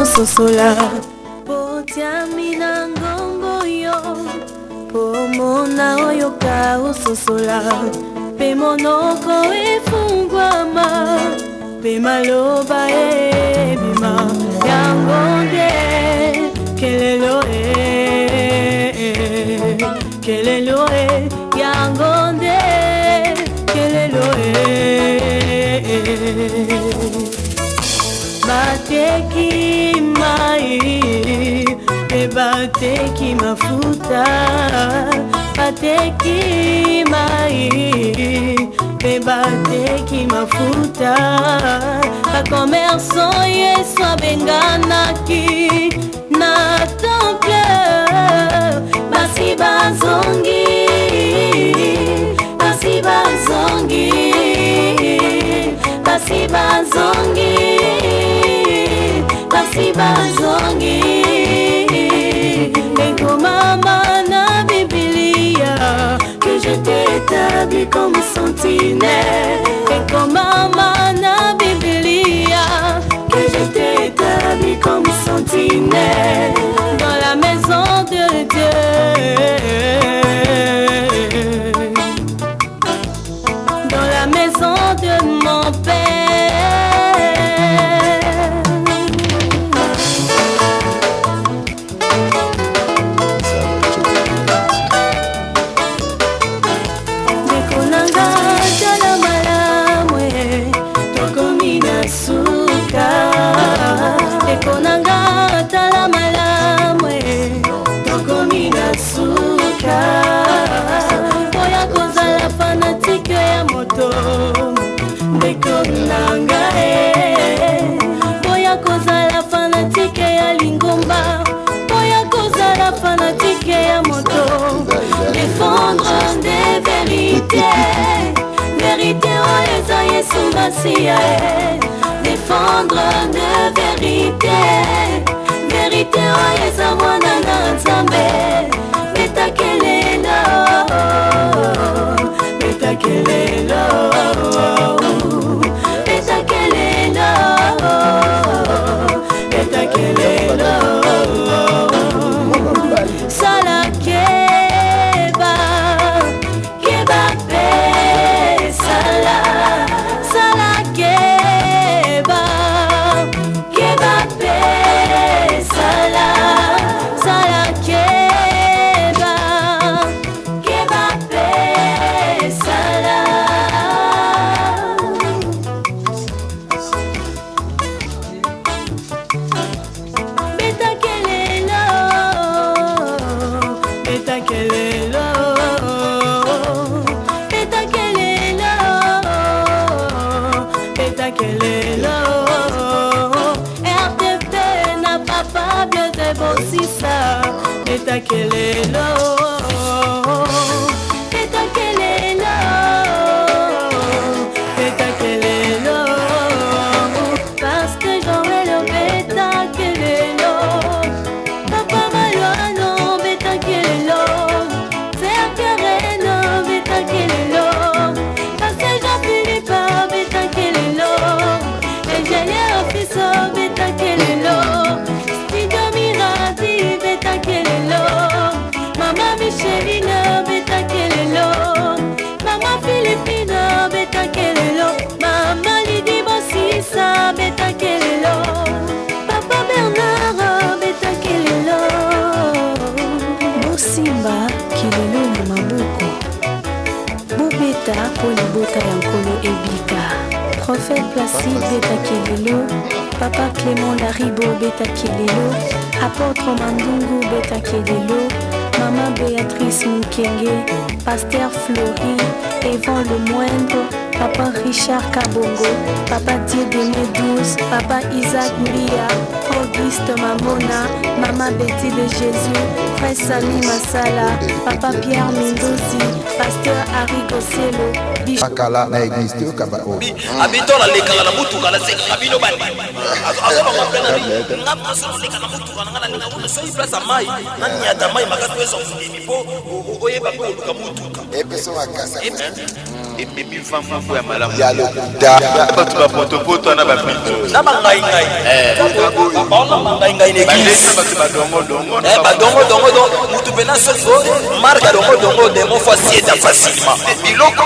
sosola potiami na ngongo yo pomona oyo ka ososola pe monoko efungwama pe maloba ebima yango nde kelelo kelelo yango nde kelelo bateki mai pe bateki mafuta bateki mai pe bateki mafuta bakomersan yesu abenganaki na temple basi bazongi basi bazongi basi bazongi basi bazongi ekomama na Biblia que je t'ai établi comme sentinelle ekomama na Biblia que je t'ai établi comme sentinelle dans la maison de Dieu, dans la maison de mon Père. Dekonanga jala malamwe tokomina suka dekonanga tala malamwe tokomina suka oya kozala fanatike ya moto dekonanga oya kozala fanatike ya lingomba oya kozala fanatike ya moto défendre des vérités vérité oyo eza Yesu Masiya défendre de vérité vérité oyo eza mwana na Nzambe betakelela betakelela betakelela betakelela sala keba keba pe sala sala keba keba pe sala sala keba keba pe sala betakelela betakelela betakelela betakelela RTP na papa bien de bosisa betakelela betakelela betakelela Pasteur Joël betakelela papa Malwano betakelela Sœur Karen betakelela Pasteur Jean-Philippe betakelela ingénieur office betakelela Studio Mirati betakelela Mama Micheline betakelela Mama Philippine betakelela Mama Lydie Bosisa betakelela Papa Bernard betakelela Bosimba kilelo na maboko Bobeta po libota ya nkolo ebika Prophète Placide betakelelo Papa Clément Laribo betakelelo Apôtre Mandungu betakelelo Maman Béatrice Mukenge Pasteur Flori Yvon le Moindre Papa Richard Kabongo Papa Dieudonné 12 Papa Isaac Mlia Auguste Mamona Maman Betty de Jésus Frère Sami Masala Papa Pierre Mendozi Pasteur Harry Gosselo Akala na église tu kaba o habito la lekala la mutu kala se kabino bani azoba mapena ni ngapa so lekala mutu kana ngala ni ngabona so iplaza mai nani nyata mai makatu eso mudimi po oyeba ko luka mutu epeso akasa epi famfu ya malamu da batu ba poto na ba pito na bangai ngai ona manga badongo mutu pena soki marque dongo demo fois sieda facilement biloko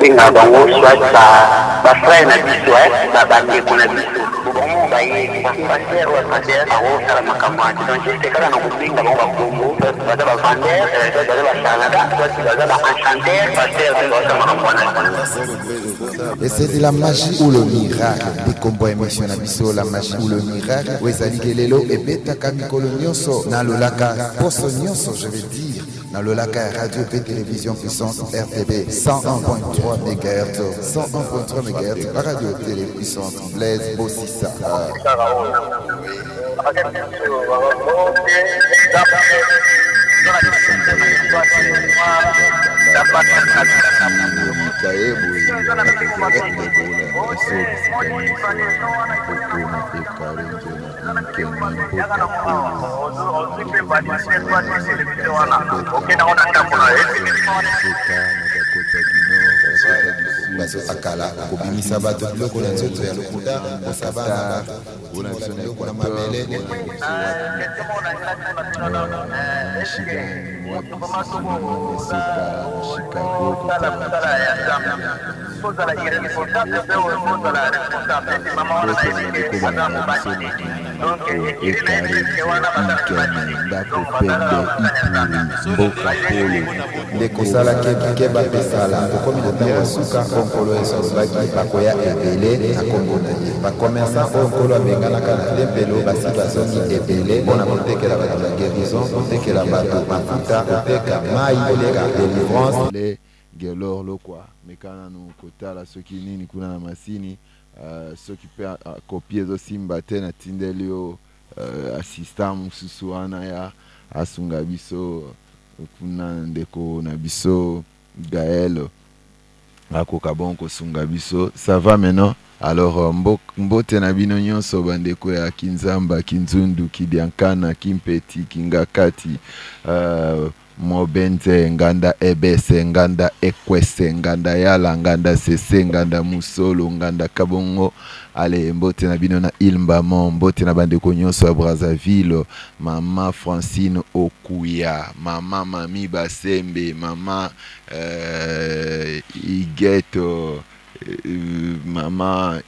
binga bango soit ba frère na biso ba ndeko na biso bongo ba ye ba frère wa frère awo sala makamwa donc c'est kana na kubinga bango ba Congo ba ba fander ba Canada ba ba enchanter ba faire de la makamwa. Et c'est de la magie ou le miracle des combos émission na biso la magie ou le miracle wezali kelelo et beta kamikolo nyonso na lolaka poso nyonso je vais dire dans le lac radio et télévision puissance RTB 101.3 MHz 101.3 MHz radio télé puissance Blaise Bossissa akala kobimisa bato biloko na nzoto ya lokuta kosabana biloko na mabele ndekosala kebike bapesala okomi na ntango suka onkolo esolobaki bakoya ebele na kombo na ye bakomersan oyo nkolo abenganaka na tempelo basi bazongi ebele mpona kotekela bato na guérison kotekela bato mafuta koteka mai koleka délivrance gelor lokwa mekana no kotala soki nini kuna na masini soki pe kopie ezosimba te na tindeli yo assistant mosusu wana ya asunga biso kuna ndeko na biso Gaël akoka bon kosunga biso ça va maintenant alors mbote na bino nyonso bandeko ya Kinzamba Kinzundu Kidiankana Kimpeti Kingakati Mobenze nganda ebese nganda ekwese nganda yala nganda sese nganda musolo nganda kabongo ale mbote na bino na Ilmbamo mbote na bandeko nyonso ya Brazzaville mama Francine Okuya mama Mami Basembe mama Igeto mama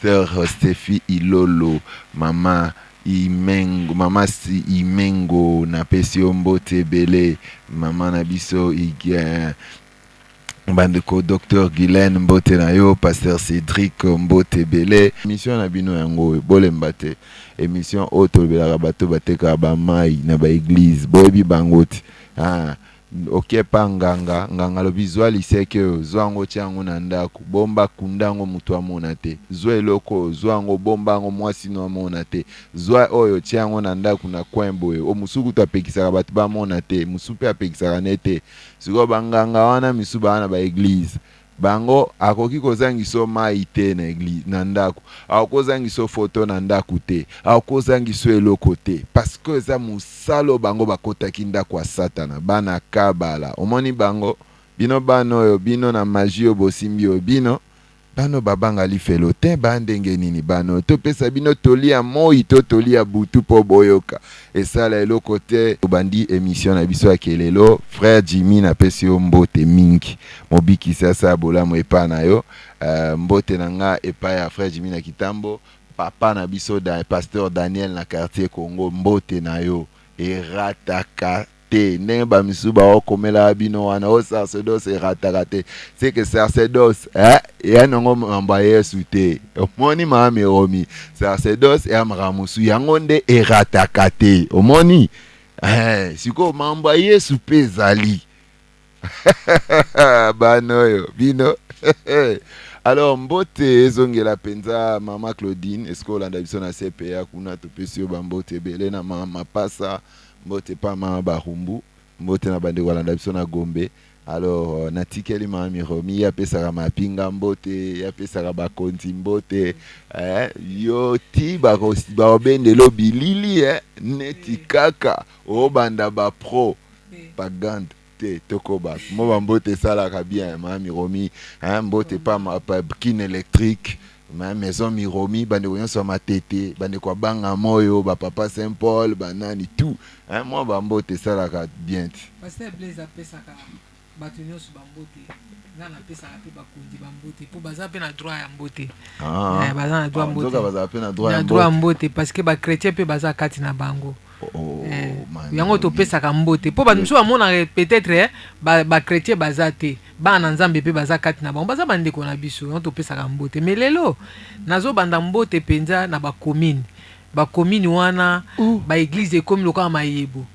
Sœur Steffi Ilolo mama Imengo mama si Imengo na pesio mbote bele mama na biso igen bandeko Dr Guylaine mbote na yo Pasteur Cédric mbote bele émission na bino yango bolemba te émission auto belaka bato bateka ba mai na ba église boyebi bangoti ok pa nganga lo visualise ke zwango tiango na ndako bomba kundango mutu amona te zwa eloko zwango bomba ngo mwasi no amona te zwa oyo tiango na ndako na kwembo o musuku tapekisaka bato ba mona te musupe apekisaka nete siko banganga wana misuba wana ba église bango akoki kozangiso mai te na église na ndako akozangiso photo na ndako te akozangiso eloko te parce que za musalo bango bakotaki ndako ya satana bana kabala omoni bango bino bano oyo bino na magie obosimbi oyo bino bano babanga lifelo te bandenge nini bano topesa bino tolia moi to tolia butu po boyoka esala eloko te bandi émission na biso ya kelelo frère Jimmy na pesi yo mbote mingi mobiki sasa bolamo epa na yo mbote na nga epa ya frère Jimmy na Kitambo papa na biso da pasteur Daniel na quartier Congo mbote na yo erataka ne ba misuba okomela bino wana o sacerdoce ratarate c'est que sacerdoce ya nongo mamba Yesu te omoni mame romi sacerdoce ya mramusu yango nde eratakate omoni siko mamba Yesu pezali banoyo bino alors mbote ezongela penza mama Claudine eskolanda biso na CPA kuna topesio bambote belé na mama pasa mbote pa mama Barumbu mbote na bande walanda biso na Gombe alors natikeli mami Romi ya pesaka mapinga mbote ya pesaka bakonzi mbote yo ti baobendelo bilili neti kaka obanda bapro bagande te tokoba mo bambote esalaka bien mami Romi mbote pa kin électrique ma maison Miromi bandeko nyonso matete bandeko banga moyo ba papa Saint Paul banani tout moi bambote esalaka bien ti Pasteur Blaise apesaka bato nyonso bambote nga napesaka mpe bakonzi bambote mpo baza mpe na droit ya mbote baza na droit mbote baza mpe na droit ya mbote parce que bachrétien mpe baza kati na bango yango topesaka mbote mpo bato mosusu bamonaka peut-être bachrétien baza te bana nzambe mpe baza kati na bango baza bandeko na biso yango topesaka mbote mais lelo nazobanda mbote mpenza na bakomini wana baeglize ekomi lokola mayebo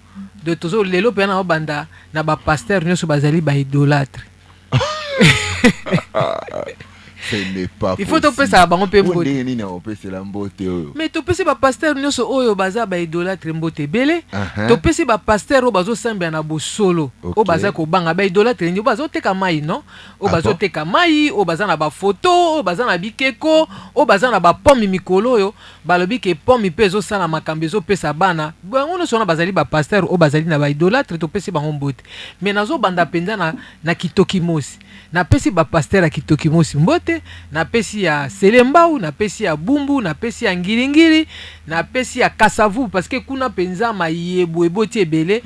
de tozo lelo mpe na obanda na bapaster nyonso bazali baidolâtre ce n'est pas il faut topesa bango mpe mbote ndenge nini akopesela mbote oyo mais topesi bapaster nyonso oyo baza baidolâtre mbote ebele topesi bapaster oyo bazosambela na bosolo oyo baza kobanga baidolâtre ndio bazoteka mai non oyo bazoteka mai oyo baza na bafoto oyo baza na bikeko oyo baza na bapomi mikolo oyo balobi ke pomi mpe ezosala makambo ezopesa bana bango nyonso wana bazali bapaster oyo bazali na baidolâtre topesi bango mbote mais nazobanda mpenza na kitoki mosi napesi bapaster ya kitoki mosi mbote napesi ya selembau napesi ya bumbu napesi ya ngilingili napesi ya kasavu parce que kuna penza mayebo eboti ebele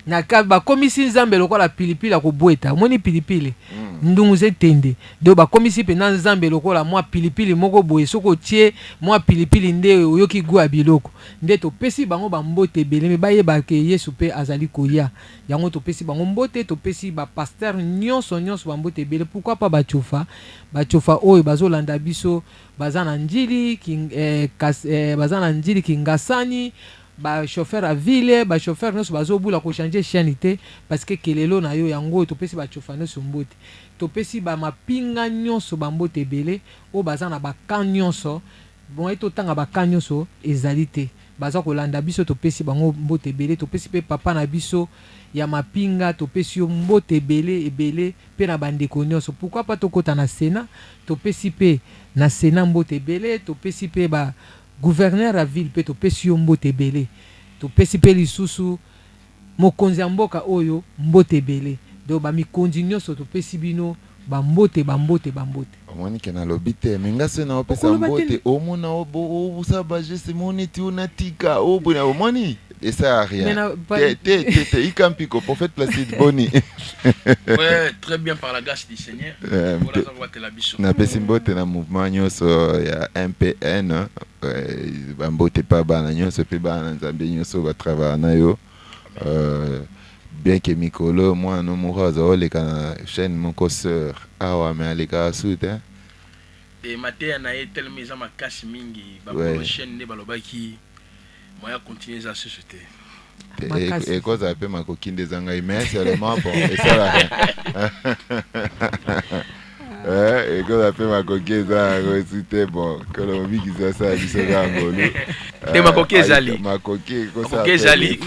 na kave bakomisi nzambe lokola pilipili ya kobweta omoni pilipili ndungu zetende do bakomisi penza nzambe lokola mwa pilipili moko boye soko tie mwa pilipili nde oyoki gwa biloko nde topesi bango bambote ebele me bayeba ke Yesu pe azali koya yango topesi bango mbote topesi bapaster nyonso bambote ebele pourquoi pas bachofa oyo bazolanda biso baza na njili baza na njili kingasani chauffeur à ville chauffeur nyonso bazobula ko changer chaîne te parce que kelelo na yo yango topesi bachofa nyonso mbote topesi mapinga nyonso bambote ebele oyo baza na bakan nyonso bon etotanga bakan nyonso ezali te baza kolanda biso topesi bango mbote ebele topesi pe papa na biso ya mapinga topesi yo mbote ebele pe na bandeko nyonso pourquoi pas tokota na Sénat topesi pe na Sénat mbote ebele topesi pe ba gouverneur à ville pe topesi yo mbote ebele topesi pe lisusu mokonzi ya mboka oyo mbote ebele do ba mikonzi nyonso topesi bino bambote omoni ke nalobi te me nga se na opesa mbote omona obusa bageste moni ti unatika obuna omoni esa rien te ikampiko prophète Placide Boni ouais très bien par la grâce du Seigneur voilà ça va te la biso na pesi mbote na mouvement nyonso ya MPN bambote pa bana nyonso pe bana nzambe nyonso batrava na yo bien que mikolo moi no mouraza oleka na chaîne moko sœur awa me aleka sute et matin na tellement za makasi mingi ba prochaine ne balobaki moya continuer za société et cause ape makokinde zanga mais seulement bon et ça et cause ape makokinde zanga c'était bon que le miki ça biso ngolo te makoki ezali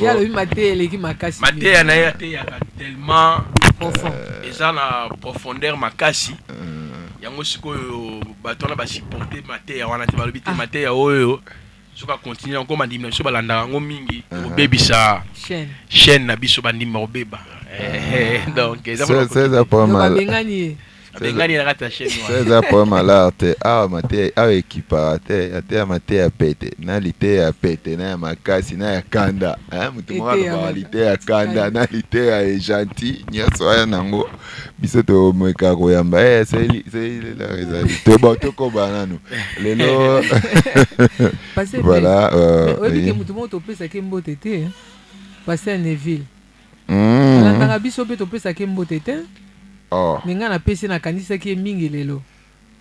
ya lo matele ki makasi matele na ya te ya tellement profond eza na profondeur makasi yango sikoyo batona ba supporter matele wana te balobi te matele oyo soka continuer encore mandimi na so balanda ngo mingi obebisa chaîne na biso bandimi obeba donc eza pas mal bengani na kata chaîne wana c'est pas mal arte mate ekipa ate mate ya pete na lite ya pete na makasi na ya kanda mutu mwa lite ya kanda na lite ya gentil nyonso aya nango biso to mweka koyamba c'est la réalité bon toko banano lelo voilà obi ke mutu mo to pesa ke mbote te passer Neville na biso pe to pesa ke mbote te minga na pesi na kanisa ki mingi lelo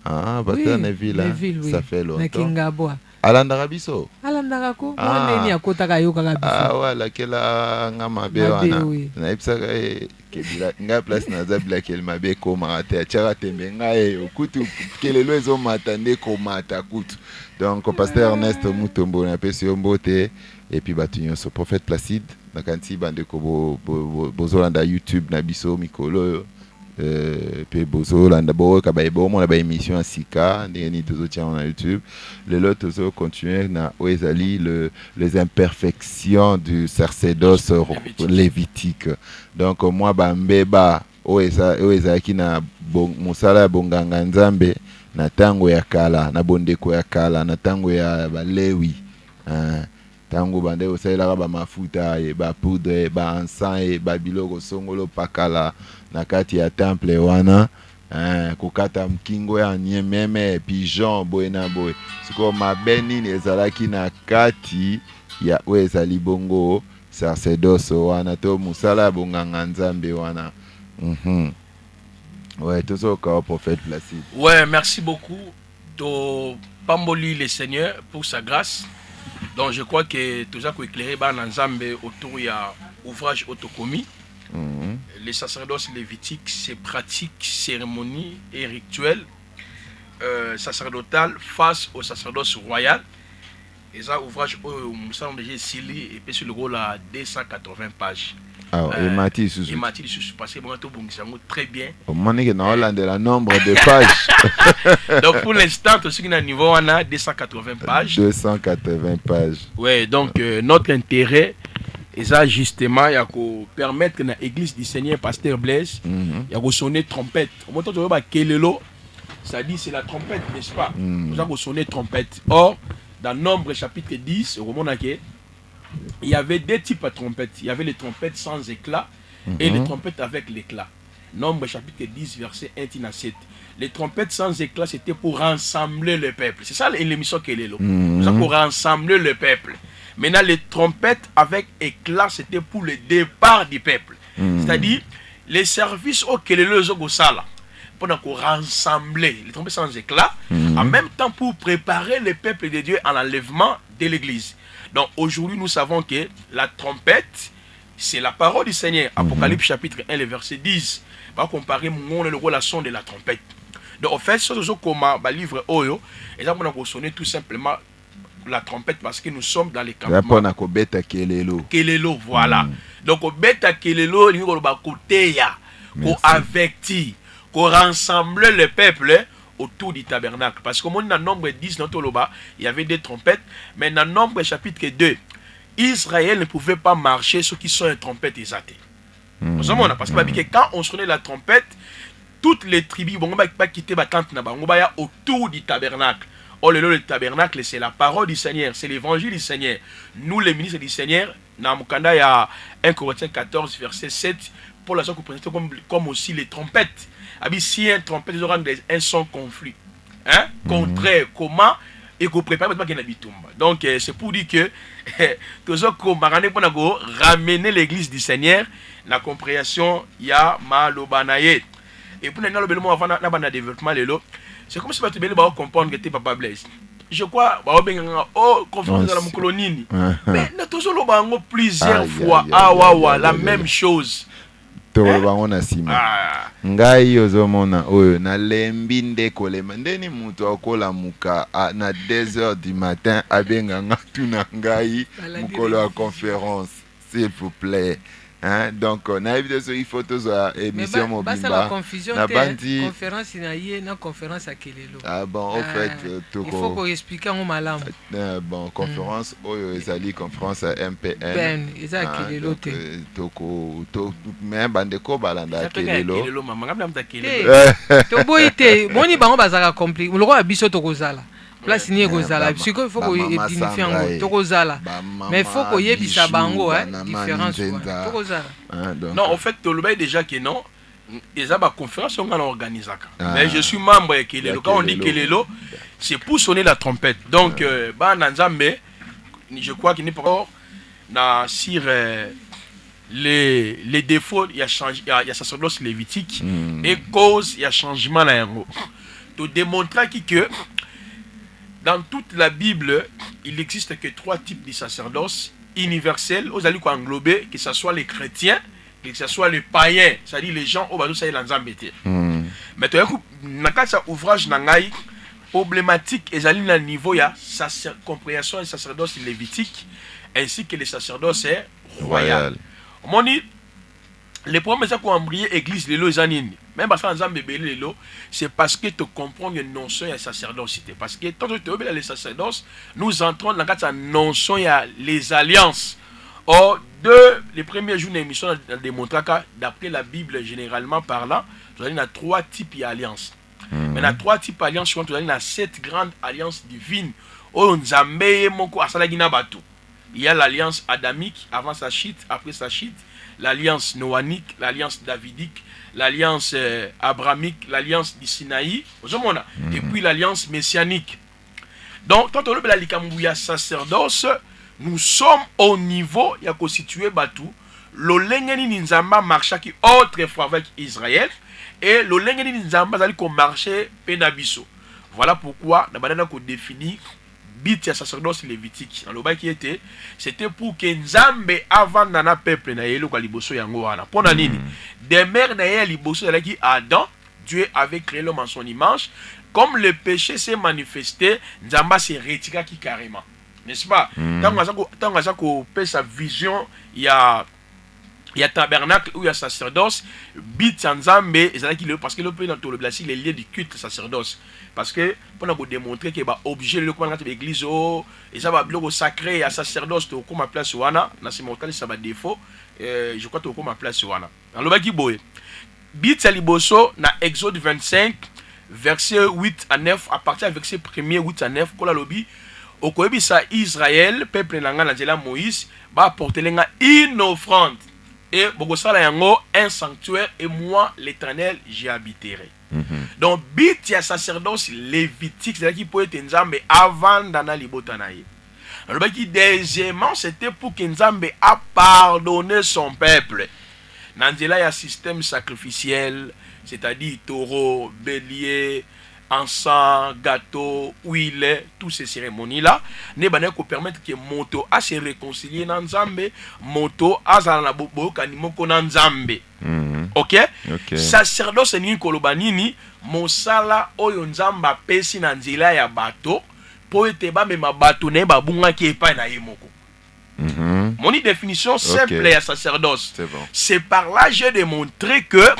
Bata Neville ça fait longtemps na Kingabwa alandaka biso alandaka ko mwana nini akotaka ayokaka biso wala kela nga mabe wana nayebisaka nga place naza bilakeli mabe ekomaka te atiaka tembe ngai okutu kelelo ezomata nde komata kutu donc pasteur Ernest Mutombo napesi yo mbote epuis bato nyonso prophète Placide nakanisi bandeko bozolanda YouTube na biso mikolo oyo pe bozolanda boyoka bomona baémission ya sika ndenge nini tozotia na YouTube lelo tozocontinue na oyo ezali les imperfections du sacerdoce lévitique donc moi bambeba oyo ezalaki na mosala ya bonganga nzambe na ntango ya kala na bondeko ya kala na ntango ya balewi tango bande osalelaka bamafuta bapoudre baencens babiloko songolo pakala na kati ya temple wana kokata mkingo ya nyememe pigeon boye na boye sikoyo mabe nini ezalaki na kati ya oyo ezali bongo sacerdoce wana to mosala ya bonganga nzambe wana. Ouais, tout ça au prophète Placide. Ouais, merci beaucoup de Pamboli le Seigneur pour sa grâce. Donc je crois que tout ça éclairé par l'ensemble autour il y a ouvrage autocommis. Les sacerdoces lévitiques, ces pratiques, cérémonies et rituels sacerdotales face au sacerdoce royal. Et ça ouvrage au Moussa déjà Sili et puis sur le rôle à 280 pages. Et Mathis Soussou. Et Mathis Soussou, parce que moi, tout bon, très bien. Au moment où on a le nombre de pages. Donc pour l'instant, tout ce qui est à niveau, on a 280 pages. 280 pages. Ouais, donc notre intérêt, et ça justement, il y a qu'à permettre que l'église du Seigneur, Pasteur Blaise, il y a qu'à sonner trompette. Au moment où on va Kelelo, ça dit c'est la trompette, n'est-ce pas? Il y a qu'à sonner trompette. Or, dans Nombre chapitre 10, au moment où il y avait deux types de trompettes. Il y avait les trompettes sans éclat et les trompettes avec l'éclat. Nombre chapitre 10, verset 1 à 7. Les trompettes sans éclat, c'était pour rassembler le peuple. C'est ça l'émission qu'elle est là. C'est pour rassembler le peuple. Maintenant, les trompettes avec éclat, c'était pour le départ du peuple. C'est-à-dire, les services auxquels les gens pour rassembler les trompettes sans éclat, en même temps pour préparer le peuple de Dieu à l'enlèvement de l'église. Donc aujourd'hui, nous savons que la trompette, c'est la parole du Seigneur. Apocalypse chapitre 1, le verset 10. On va comparer le relation de la trompette. Donc en fait, ce comme le livre Oyo, et là, on a sonné tout simplement la trompette parce que nous sommes dans les campements. Kelelo, voilà. Donc au bêta kelelo, il y a côté pour avertir, pour rassembler le peuple autour du tabernacle. Parce que dans le nombre 10, il y avait des trompettes, mais dans le nombre chapitre 2, Israël ne pouvait pas marcher ceux qui sont une trompette exatée. Parce que quand on sonnait la trompette, toutes les tribus ne pouvaient pas quitter la tente autour du tabernacle. Oh, le tabernacle, c'est la parole du Seigneur, c'est l'évangile du Seigneur. Nous, les ministres du Seigneur, dans il y a 1 Corinthiens 14, verset 7, pour la chose que vous présentez comme aussi les trompettes. Si un trompette, ils auront un son conflit. Contraire, comment et qu'on prépare pas qu'il y a donc c'est pour dire que toujours qu'on ramener l'église du Seigneur, la compréhension il y a malobanaye. Et pour nous le avant na développement c'est comme si tu vas comprendre que tu papa Blaise. Je crois conférence dans la colonie. Mais nous toujours le plusieurs fois la même chose. Tolobangona sima ngai ozomona oyo na lembi ndekolema ndeni mutu akola muka na 2h du matin abenga ngatu na ngai mukolo ya conférence s'il vous plaît. Donc on a évité ce photos à émission mobimba na bandi conférence na conférence à Kelelo. Bon en fait il faut qu'on explique en malam. Bon conférence oyo ezali conférence à MPN ben eza Kelelo te toko mais bandeko balanda Kelelo to boite boni bango bazaka compris loko ya biso tokozala place ni ekozala siko il faut ko édifier ngo tokozala mais il faut ko yebisa bango différence tokozala. Non en fait to le déjà que non ils ont ba conférence on organise mais je suis membre de Kelelo. Quand on dit Kelelo c'est pour sonner la trompette donc ba nanzambe je crois qu'il n'est pas na sur les défauts il y a changé il y a sacerdoce lévitique et cause il y a changement là to démontrer que dans toute la Bible, il n'existe que 3 types de sacerdoce universels, aux alliés qu'on englober, que ce soit les chrétiens, que ce soit les païens, c'est-à-dire les gens au bateau ça y est l'anzambété. Mais tu vois, dans cet ouvrage nangai problématique et à un niveau il y a compréhension et sacerdoce lévitique ainsi que les sacerdoces royales. On dit les problèmes ça qu'on embrayé église les lois anines même parce que nzambe belé les c'est parce que tu comprends une notion de sacerdocité parce que tant que tu obéis les sacerdoces nous entrons dans la notion il y a les alliances. Or les premiers jours de l'émission on a démontré que d'après la Bible généralement parlant il y a 3 types d'alliances. Mais il y a 3 types d'alliances, il y a 7 grandes alliances divines. Il y a l'alliance adamique avant sa chute, après sa chute, l'alliance noanique, l'alliance davidique, l'alliance abrahamique, l'alliance du Sinaï, et puis l'alliance messianique. Donc, quand on parle de sacerdoce, nous sommes au niveau, il y a constitué Batou, l'olengeni ninzamba marcha qui autrefois avec Israël. Et le lengeni nzamba zali ko marché penabiso. Voilà pourquoi na banana ko définir bit ya sacerdoce lévitique. En loba qui était c'était pour que nzambe avant nana peuple na yelo kwa liboso yango wana. Pona nini? Des mères na yelo liboso ya qui Adam, Dieu avait créé l'homme en son image, comme le péché s'est manifesté, nzamba s'est retiré qui carrément. N'est-ce pas? Tant que ça ko peut sa vision, il y a tabernacle où il y a sacerdoce, bit nzambe parce que le pays dans le blasi les liens du culte sacerdoce parce que pour nous démontrer que bah obligé le comment l'église et ça va bloquer sacré à sacerdoce to comme place wana na c'est mortel ça va défaut je crois to comme place wana dans le baki boy bit ya liboso na Exode 25 verset 8 à 9 à partir du verset 1er 8 à 9 kola lobi okoyebisa Israël peuple nanga na nzela Moïse ba apporter lenga une offrande. Et Bogosala yango un sanctuaire et moi l'Éternel j'y habiterai. Donc bit ya sacerdoce lévitique c'est là qui peut être nzambe avant dana libotanaye. Alors qui deuxièmement c'était pour que nzambe a pardonné son peuple. Nandela ya système sacrificiel, c'est-à-dire taureau, bélier, encens, gâteau, huile, toutes ces cérémonies-là, ne ko permettre que moto a se réconcilier dans Nzambe, moto a zala bobo kanimoko dans Nzambe. OK? Sacerdoce ni kolobanini, mosala oyo Nzamba pesi na nzela ya bato, po ete ba mema bato ne ba bunga ki epa na yemoko. Mon définition simple ya sacerdoce. C'est par là j'ai démontré que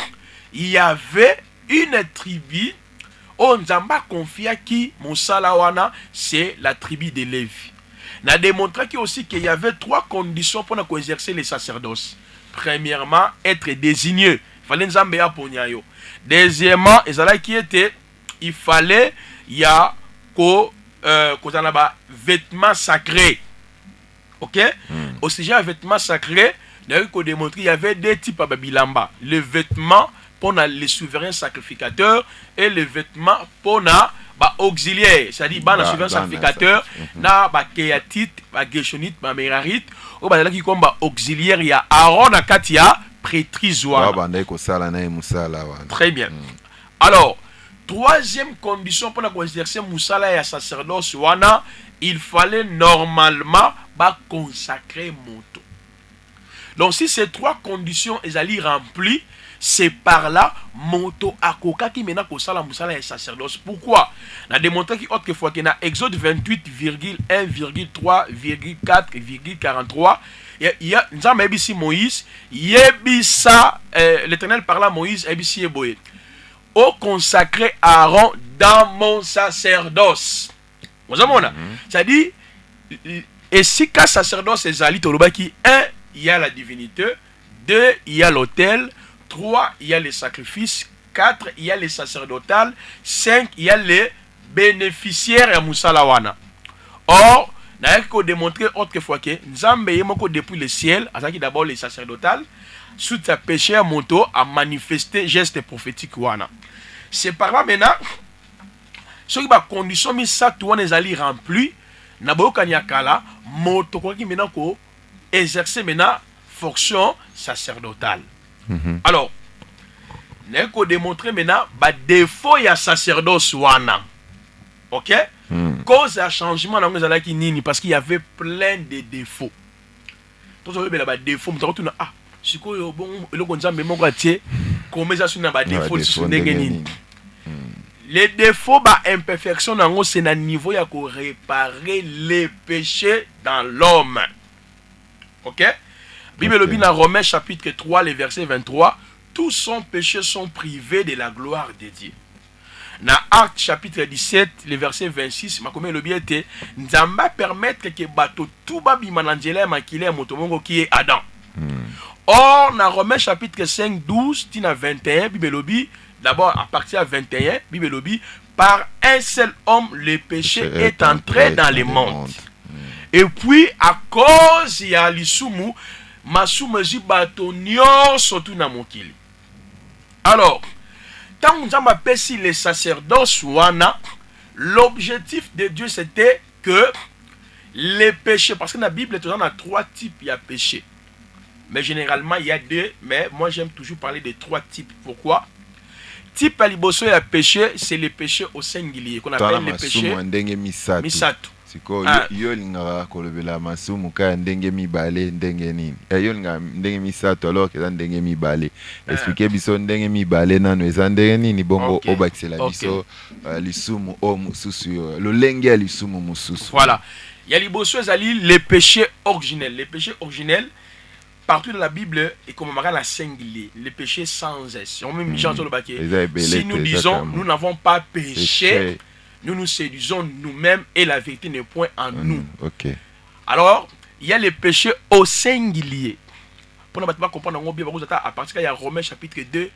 il y avait une tribu Nzamba confia qui Monsalawana, c'est la tribu de Lévi. On a démontré aussi qu'il y avait 3 conditions pour exercer les sacerdoces. Premièrement, être désigné. Il fallait Nzambe ya ponyayo. Deuxièmement, il fallait y a vêtements sacrés. OK? Au sujet des vêtements sacrés, on a démontré qu'il y avait 2 types à Babilamba. Le vêtement pour les souverains sacrificateurs et les vêtements pour les auxiliaires, c'est-à-dire les souverains sacrificateurs, les kéatite, les géshonite, les mérarite, qui comme auxiliaires, il y a Aaron et Katia, prêtrise. Très bien. Alors, troisième condition pour exercer Moussala et sacerdoce, il fallait normalement consacrer Moto. Donc, si ces 3 conditions sont remplies, c'est par là moto akoka qui mena ko sala musala et sacerdoce. Pourquoi? On a démontré qu'autrefois qu'il y a Exode 28,1,3,4,43 il y a Nzamba ebisi Moïse yebisa l'Éternel parla à Moïse ebisi eboye au consacré Aaron dans mon sacerdoce. Vous avez c'est-à-dire et si ka sacerdoce ezali tolobaki 1 il y a la divinité, 2 il y a l'autel, 3, il y a les sacrifices. 4, il y a les sacerdotales. 5, il y a les bénéficiaires à Moussalawana. Or, nous avons démontré autrefois que Nzambe yemoko depuis le ciel, à d'abord les sacerdotales, sous sa péché à Moto, a manifesté geste prophétique. C'est par là maintenant, ce qui est condition, mais ça, tout le monde est rempli. Nabo Kanyakala, Moto, qui maintenant exercer maintenant fonction sacerdotale. Alors, nous avons démontré maintenant le défaut de sacerdoce wana. OK? Cause à changement dans les alaki nini parce qu'il y avait plein de défauts. Tout ça là défauts, tu retournes ah, c'est quoi bon le konza même quoi tiens, comment ça sur na défauts sur nini. Les défauts ba imperfection dans c'est na niveau ya ko réparer les péchés dans l'homme. OK? Bible le dans Romains chapitre 3 le verset 23, tous son péchés sont privés de la gloire de Dieu. Dans Actes chapitre 17, le verset 26, ma comme le bien était, Nzamba permettre que bateau tout babi manangela makile motomongo qui est Adam. Or, dans Romains chapitre 5, 12, tina 21, Bibelobi, d'abord à partir de 21, Bibelobi, par un seul homme, le péché est entré dans le monde. Et puis, à cause il y a l'isumu, masumaji bateau nyon surtout na mokili. Alors, quand on a appelé les sacerdoces, l'objectif de Dieu c'était que les péchés, parce que dans la Bible, il y a 3 types de péchés. Mais généralement, il y a 2, mais moi j'aime toujours parler de 3 types. Pourquoi? Type aliboso et péché, c'est les péchés au singulier, qu'on appelle les péchés misato. Siko yo lingaka kolobela masumu ka ndenge mibale ndenge nini yo linga ndenge misato alors que ndenge mibale expliquer biso ndenge mibale nano eza ndenge nini bongo obakisela biso lisumu o mususu lolenge ya lisumu mususu. Voilà, il y a liboso ezali les péchés originels. Les péchés originels partout dans la Bible et comme on la singulier, les péchés sans S. On même Jean le baquet. Si nous disons nous n'avons pas péché, nous nous séduisons nous-mêmes et la vérité n'est point en nous. Okay. Alors, il y a les péchés au singulier. Pour ne pas comprendre, à partir de Romains chapitre 2,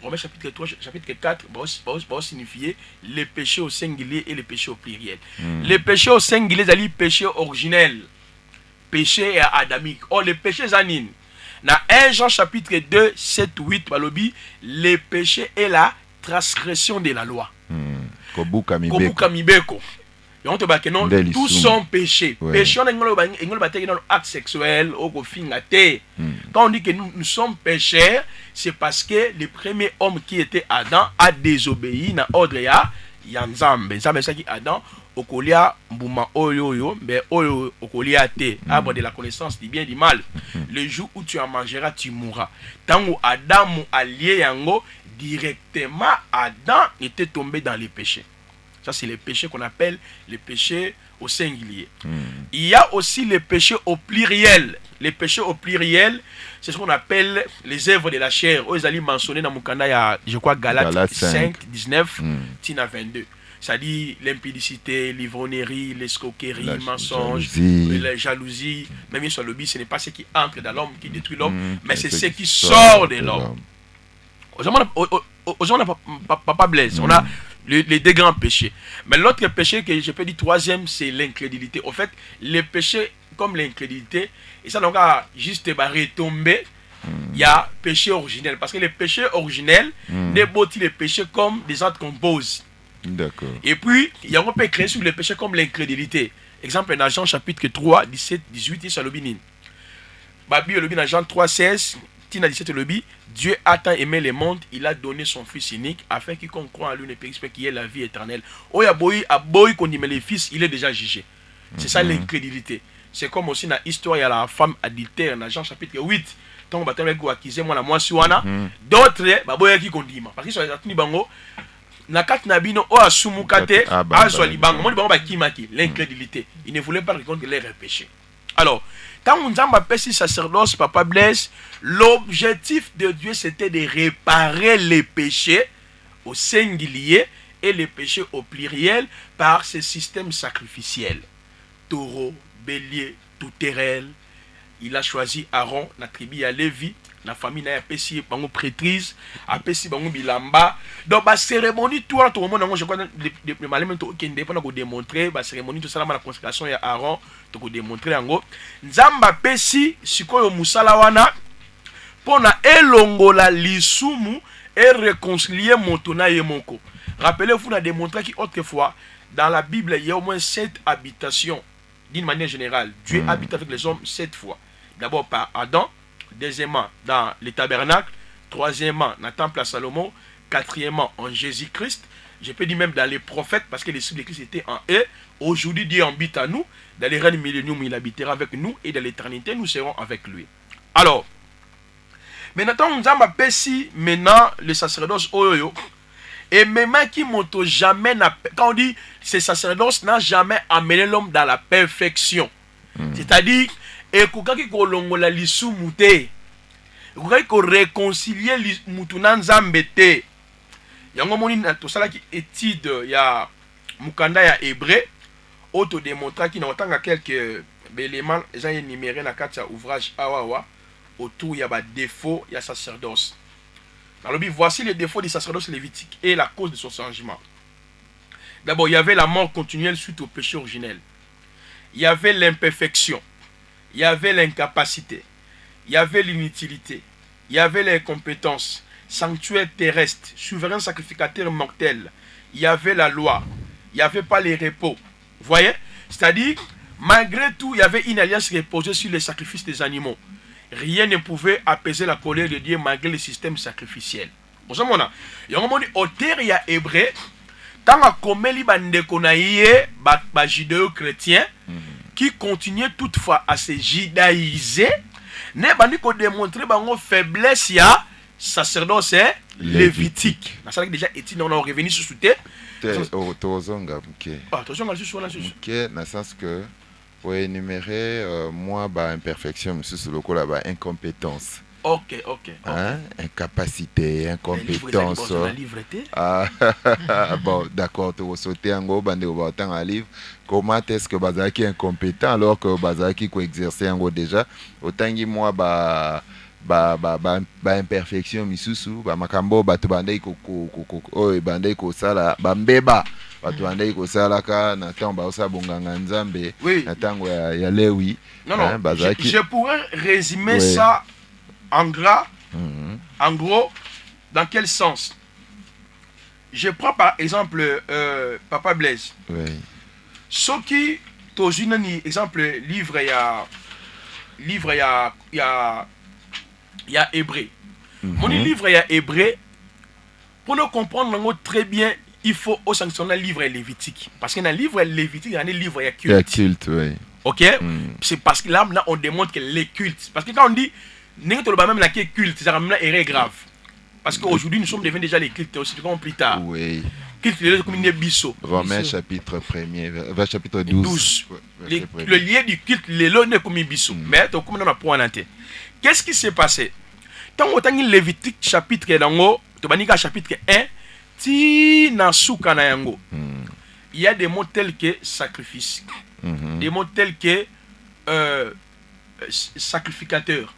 Romains chapitre 3, chapitre 4, va signifier les péchés au singulier et les péchés au pluriel. Les péchés au singulier, c'est les péchés originels, péchés adamiques. Or, les péchés anines. Dans 1 Jean chapitre 2, 7, 8, les péchés et la transgression de la loi. Kobuka mibeko. Et on te bat que non, tous sont péchés. Péché, on a acte sexuel, au fingaté. Quand on dit que nous sommes pécheurs, c'est parce que le premier homme qui était Adam a désobéi dans l'ordre ya Nzambe. Nzambe c'est qui Adam, okolia mbuma oyo, mais oyo okolia te, arbre de la connaissance du bien et du mal. Le jour où tu en mangeras, tu mourras. Tant où Adam a lié yango, directement, Adam était tombé dans les péchés. Ça, c'est les péchés qu'on appelle les péchés au singulier. Il y a aussi les péchés au pluriel. Les péchés au pluriel, c'est ce qu'on appelle les œuvres de la chair. Ils allaient mentionner dans mon canal, je crois, Galates 5, 19, Tina 22. C'est-à-dire l'impudicité, l'ivrognerie, l'escroquerie, le mensonge, la jalousie. Même sur le but, ce n'est pas ce qui entre dans l'homme qui détruit l'homme, mais c'est ce qui sort de l'homme. Aujourd'hui, on n'a pas Blaise. On a les deux grands péchés. Mais l'autre péché que je peux dire troisième, c'est l'incrédulité. En fait, les péchés comme l'incrédulité, et ça, donc, juste retomber, il y a péché originel. Parce que les péchés originels déboutent les péchés comme des autres qu'on pose. D'accord. Et puis, il y a un peu créé sur les péchés comme l'incrédulité. Exemple, dans Jean chapitre 3, 17, 18, et sur le binin. Babi, le dans Jean 3, 16, Tina 17, le bi, Dieu a tant aimé le monde, il a donné son Fils unique, afin qu'il croit en lui ne périsse pas, qu'il ait la vie éternelle. Oh, a boy qu'on dit, mais le Fils, il est déjà jugé. C'est ça l'incrédulité. C'est comme aussi dans l'histoire, il y a la femme adultère, dans Jean chapitre 8. Tant que tu as accusé moi, la moi, d'autres, baboy qui condiment. Parce qu'ils sont les bango. Na kat nabino o asumukate azwali bango moni bango bakimaki l'incrédulité. Il ne voulait pas reconnaître leurs péchés. Alors, quand on a appelé sacerdoce, Papa Blaise, l'objectif de Dieu c'était de réparer les péchés au singulier et les péchés au pluriel par ce système sacrificiel. Taureau, bélier, touterelle. Il a choisi Aaron, la tribu à Lévi. La famille n'a pas si bango prêtrise, a pas si bango bilamba. Donc la cérémonie tout le monde je crois le malin to kende pour nous démontrer la cérémonie tout ça la consécration ya Aaron to démontrer ngo Nzamba pesi sikoyo musala wana pona elongola lisumu et réconcilier motona yemoko. Rappelez-vous on a démontré qu'autrefois dans la Bible il y a au moins 7 habitations d'une manière générale. Dieu habite avec les hommes 7 fois. D'abord par Adam. Deuxièmement, dans les tabernacles. Troisièmement, dans le temple à Salomon. Quatrièmement, en Jésus-Christ. je peux dire même dans les prophètes, parce que l'Esprit de Christ était en eux. Aujourd'hui, Dieu habite en nous. Dans les règnes millénium, il habitera avec nous. Et dans l'éternité, nous serons avec lui. Alors, maintenant, nous avons maintenant le sacerdoce Oyoyo. Et même qui monte jamais, quand on dit ce sacerdoce n'a jamais amené l'homme dans la perfection. C'est-à-dire, et qu'on longola lisu mute, qu'on réconcilie mutunan zambete. Yango moni na to sala ki étude ya mukanda ya hébreu auto démontrer qui n'a autant quelques éléments gens énumérés dans quatre ouvrage awawa autour ya ba défaut ya sacerdoce. Alors voici les défauts du sacerdoce lévitique et la cause de son changement. D'abord, il y avait la mort continuelle suite au péché originel. Il y avait l'imperfection. Il y avait l'incapacité. Il y avait l'inutilité. Il y avait l'incompétence. Sanctuaire terrestre, souverain sacrificateur mortel. Il y avait la loi. Il n'y avait pas les repos. Vous voyez? C'est-à-dire, malgré tout, il y avait une alliance reposée sur les sacrifices des animaux. Rien ne pouvait apaiser la colère de Dieu malgré le système sacrificiel. Vous savez, il y a un moment où il y a hébreu, tant à comme les judéo-chrétiens qui continuaient toutefois à se judaïser, ne pas démontrer une faiblesse ya sacerdoce lévitique. Dans ça déjà étude on a revenu sur ce thème. Tozonga ok. Ah, tozonga sur dans le sens que pour énumérer moi bah imperfection sur le coup là bah incompétence. Ok. Hein? Incapacité, incompétence. Ah, bon, d'accord, tu vas sauter en gros, bande au temps à livre. Comment est-ce que Bazaki est incompétent alors que Bazaki peut exercer en gros déjà? Autant que moi, imperfection, misusu, makambo, batu bandai bandai ko sala, bambeba, batu bandai ko sala ka, natango ba osa bonganga nzambe, natango ya lewi. Non, je pourrais résumer ça. En gros, dans quel sens? Je prends par exemple Papa Blaise. Oui. Ce qui, exemple, livre il y a hébreu. Mon livre il y a hébreu. Pour nous comprendre très bien, il faut sanctionner le livre lévitique. Parce que dans le livre lévitique, il y a un livre il y a culte. Il y a culte, oui. Ok? C'est parce que là, on démontre que les cultes. Parce que quand on dit même la culte, c'est une erreur grave. Parce qu'aujourd'hui, nous sommes devenus déjà les cultes, aussi plus tard. Oui. Culte, les comme une bisso. Romains chapitre 1er, chapitre 12. Le lien du culte, les lois n'est comme une bisso. Mais tu comme on a point en tête. Qu'est-ce qui s'est passé? Tant que Lévitique chapitre chapitre 1, ti na souka na yango. Il y a des mots tels que sacrifice. Des mots tels que sacrificateur.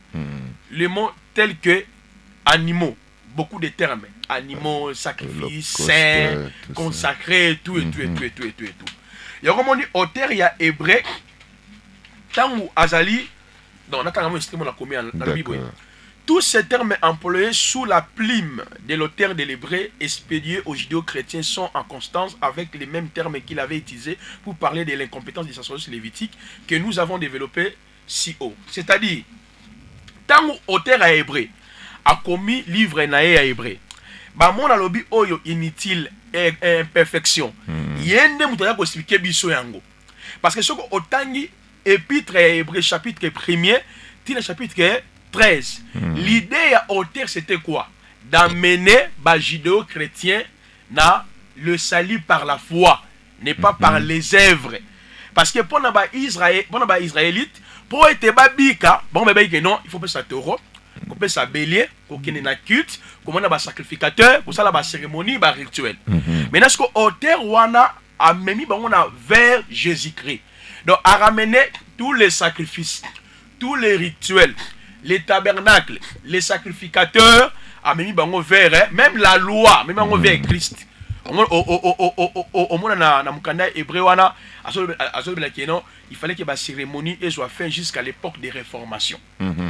Les mots tels que animaux, beaucoup de termes, animaux, sacrifice, saint, consacré, tout. Il y a comme on dit, auteur, il y a hébreu, tant ou azali, non, on a dans la Bible. Tous ces termes employés sous la plume de l'auteur de l'hébreu expédiés aux judéo-chrétiens sont en constance avec les mêmes termes qu'il avait utilisés pour parler de l'incompétence des sacerdoces lévitiques que nous avons développé si haut. C'est-à-dire, tant auteur à hébreu a commis livre naé à hébreu, bah mon alobi oyo inutile et imperfection. Yende mutaya ko expliquer biso yango. Parce que ce que otangi épître à hébreu chapitre 1er, tina chapitre 13. L'idée à auteur c'était quoi? D'amener les judéo-chrétiens dans le salut par la foi, n'est pas par les œuvres. Parce que pour les Israélites, pour être babika, bon non, il faut pas ça taureau, on peut ça bélier, pour qu'il y ait un culte, comme on a un sacrificateur, pour ça la cérémonie, un rituel. Maintenant, ce que auteur wana a mis vers Jésus-Christ. Donc, a ramené tous les sacrifices, tous les rituels, les tabernacles, les sacrificateurs, a mis vers même la loi, même vers Christ. Au moins na mukanda hébreu wana il fallait que la cérémonie soit faite jusqu'à l'époque des réformations.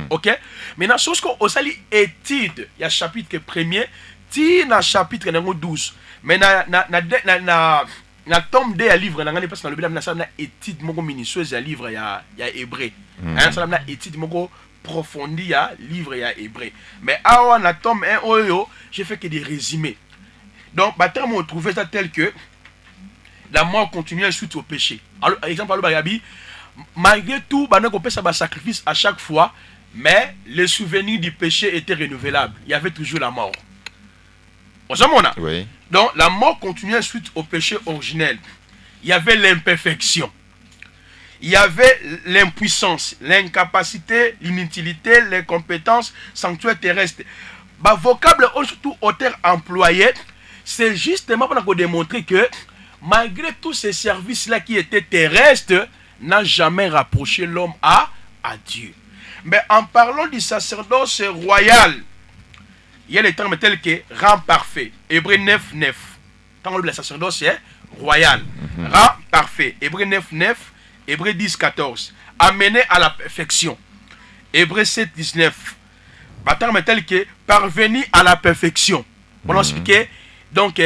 OK? Maintenant ce qu'on sali étude, il y a chapitre 1er, ti na chapitre 12. Mais na tome de livre na ngani parce que le bilan na étude moko minutieuse ya livre ya hébreu. Hein ça na étude moko profondi ya livre ya hébreu. Mais awa na tome 1 oyo, j'ai fait que des résumés. Donc, terme on trouvait ça tel que la mort continuait suite au péché. Alors, exemple, malgré tout, on peut faire un sacrifice à chaque fois, mais le souvenir du péché était renouvelable. Il y avait toujours la mort. Oui. Donc, la mort continuait suite au péché originel. Il y avait l'imperfection. Il y avait l'impuissance, l'incapacité, l'inutilité, l'incompétence, sanctuaire terrestre. Le vocable, surtout auteur employé, c'est justement pour démontrer que malgré tous ces services-là qui étaient terrestres, n'a jamais rapproché l'homme à Dieu. Mais en parlant du sacerdoce royal, il y a les termes tels que rang parfait, Hébreux 9, 9. Quand le sacerdoce est royal, rang parfait, Hébreux 9, 9, Hébreux 10, 14. Amené à la perfection, Hébreux 7, 19. Le terme tel que parvenir à la perfection. On a expliqué, donc,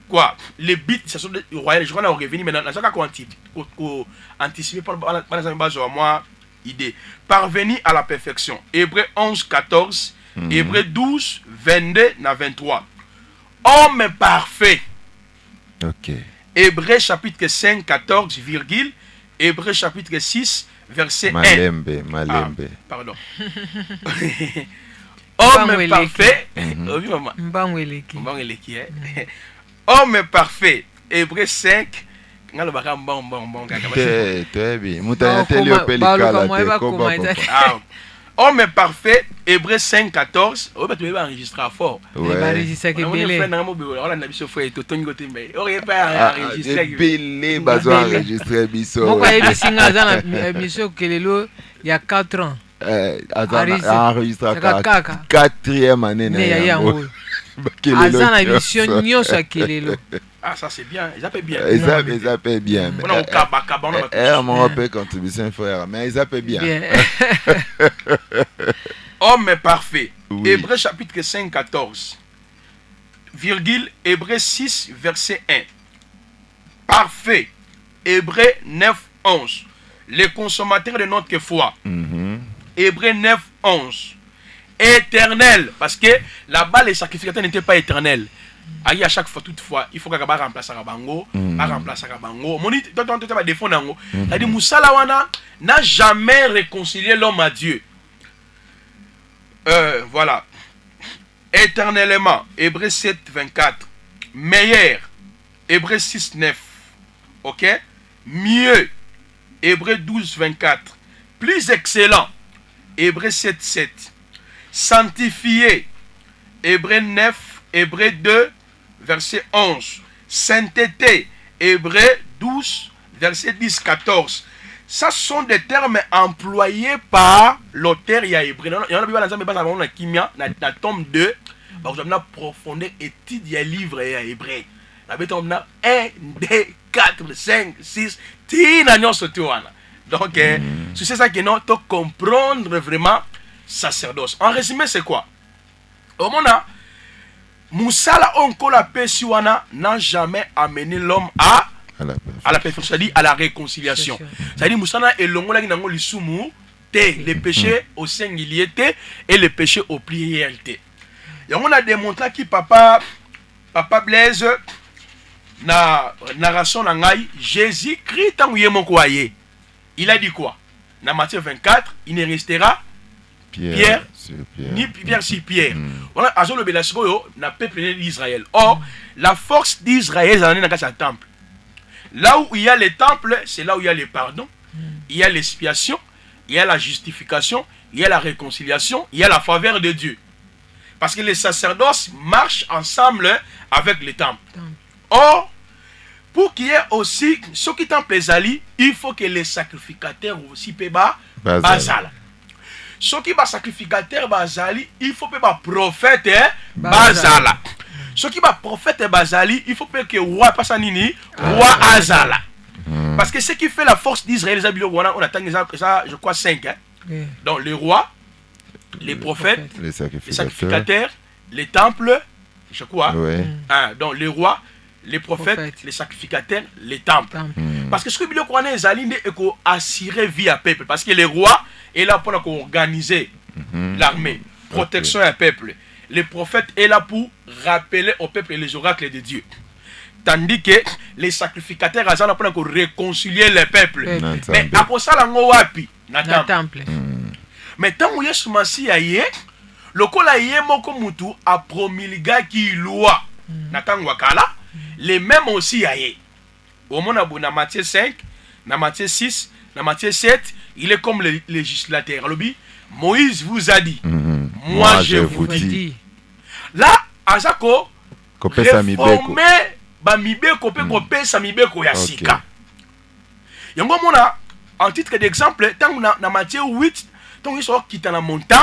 quoi, les bits, ça sont royales, je crois qu'on est revenu maintenant, dans ce cas qu'on anticipe par moi, idée. Parvenir à la perfection. Hébreux 11, 14, Hébreux 12, 22 à 23. Homme parfait. Ok. Hébreux chapitre 5, 14, virgule, Hébreux chapitre 6, verset 1. Malembe. Pardon. Homme parfait. Homme parfait. Hébreux 5. Homme parfait. Hébreux 5, 14. On va enregistrer à fort. On va enregistrer à il y a 4 ans. Enregistré à 4e année. Ah, ça c'est bien, ils appellent bien. Ils appellent bien. On a peu contribution, frère, mais ils appellent bien. Homme parfait. Oui. Hébreux chapitre 5, 14. Virgule, Hébreux 6, verset 1. Parfait. Hébreux 9, 11. Les consommateurs de notre foi. Hébreux 9, 11. Éternel. Parce que là-bas, les sacrificateurs n'étaient pas éternels. À chaque fois, toutefois, il faut que remplace Rabango. Remplace Rabango. Mon dit, tu défendre. C'est-à-dire, Moussalawana n'a jamais réconcilié l'homme à Dieu. Voilà. Éternellement. Hébreux 7, 24. Meilleur. Hébreux 6, 9. Ok? Mieux. Hébreux 12, 24. Plus excellent. Hébreux 7, 7. Sanctifié. Hébreux 9, Hébreux 2, verset 11. Sainteté. Hébreux 12, verset 10, 14. Ça sont des termes employés par l'auteur hébreu. Il y en a qui dans le tome 2, vous avez profondeur étude du livre hébreu. Vous avez 1, 2, 4, 5, 6, donc, c'est ça que nous devons comprendre vraiment sacerdoce. En résumé, c'est quoi? Au moment Moussala Onkola Pesiwana n'a jamais amené l'homme à la perfection, c'est-à-dire à la réconciliation. C'est-à-dire Moussala et l'ongola qui n'a pas les péchés au singulier et les péchés au pluriel. Et on a démontré que Papa Blaise, na narration nangai, Jésus-Christ tant il a dit quoi? Dans Matthieu 24, il ne restera Pierre ni Pierre sur Pierre. Voilà, à le Belasco, na peuple d'Israël. Or, la force d'Israël, c'est dans le temple. Là où il y a les temples, c'est là où il y a le pardon, il y a l'expiation, il y a la justification, il y a la réconciliation, il y a la faveur de Dieu. Parce que les sacerdoces marchent ensemble avec les temples. Or, pour qu'il y ait aussi ceux qui temple les alliés, il faut que les sacrificateurs aussi puissent basal. Ceux qui sont sacrificateurs basali, il faut que les prophètes basala. Ceux qui sont prophètes basali, il faut que le roi passanini, roi azala. Parce que ce qui fait la force d'Israël, on attend ça, je crois 5. Donc les rois, les prophètes, les sacrificateurs, les temples, je crois. Donc les rois, les prophètes, les sacrificateurs, les temples. Parce que ce que le Coran est aligné et qu'on assurer vie à peuple. Parce que les rois est là pour organiser l'armée, protection à peuple. le prophète est là pour rappeler au peuple les oracles de Dieu. Tandis que les sacrificateurs sont là pour réconcilier le peuple. Mais après ça, na temple. Mais tant que Yesu Masi aye, lokola ye moko mutu a promulga qui loi. Na tango wakala, les mêmes aussi aye. Au monde na Matthieu 5, na Matthieu 6, na Matthieu 7, il est comme le législateur. Moïse vous a dit, moi je vous dis. Là, azako réformer bamibeko pe kopesa mibeko ya sika. Yango mona en titre d'exemple, tant na Matthieu 8, tant ils sont quittés la montagne,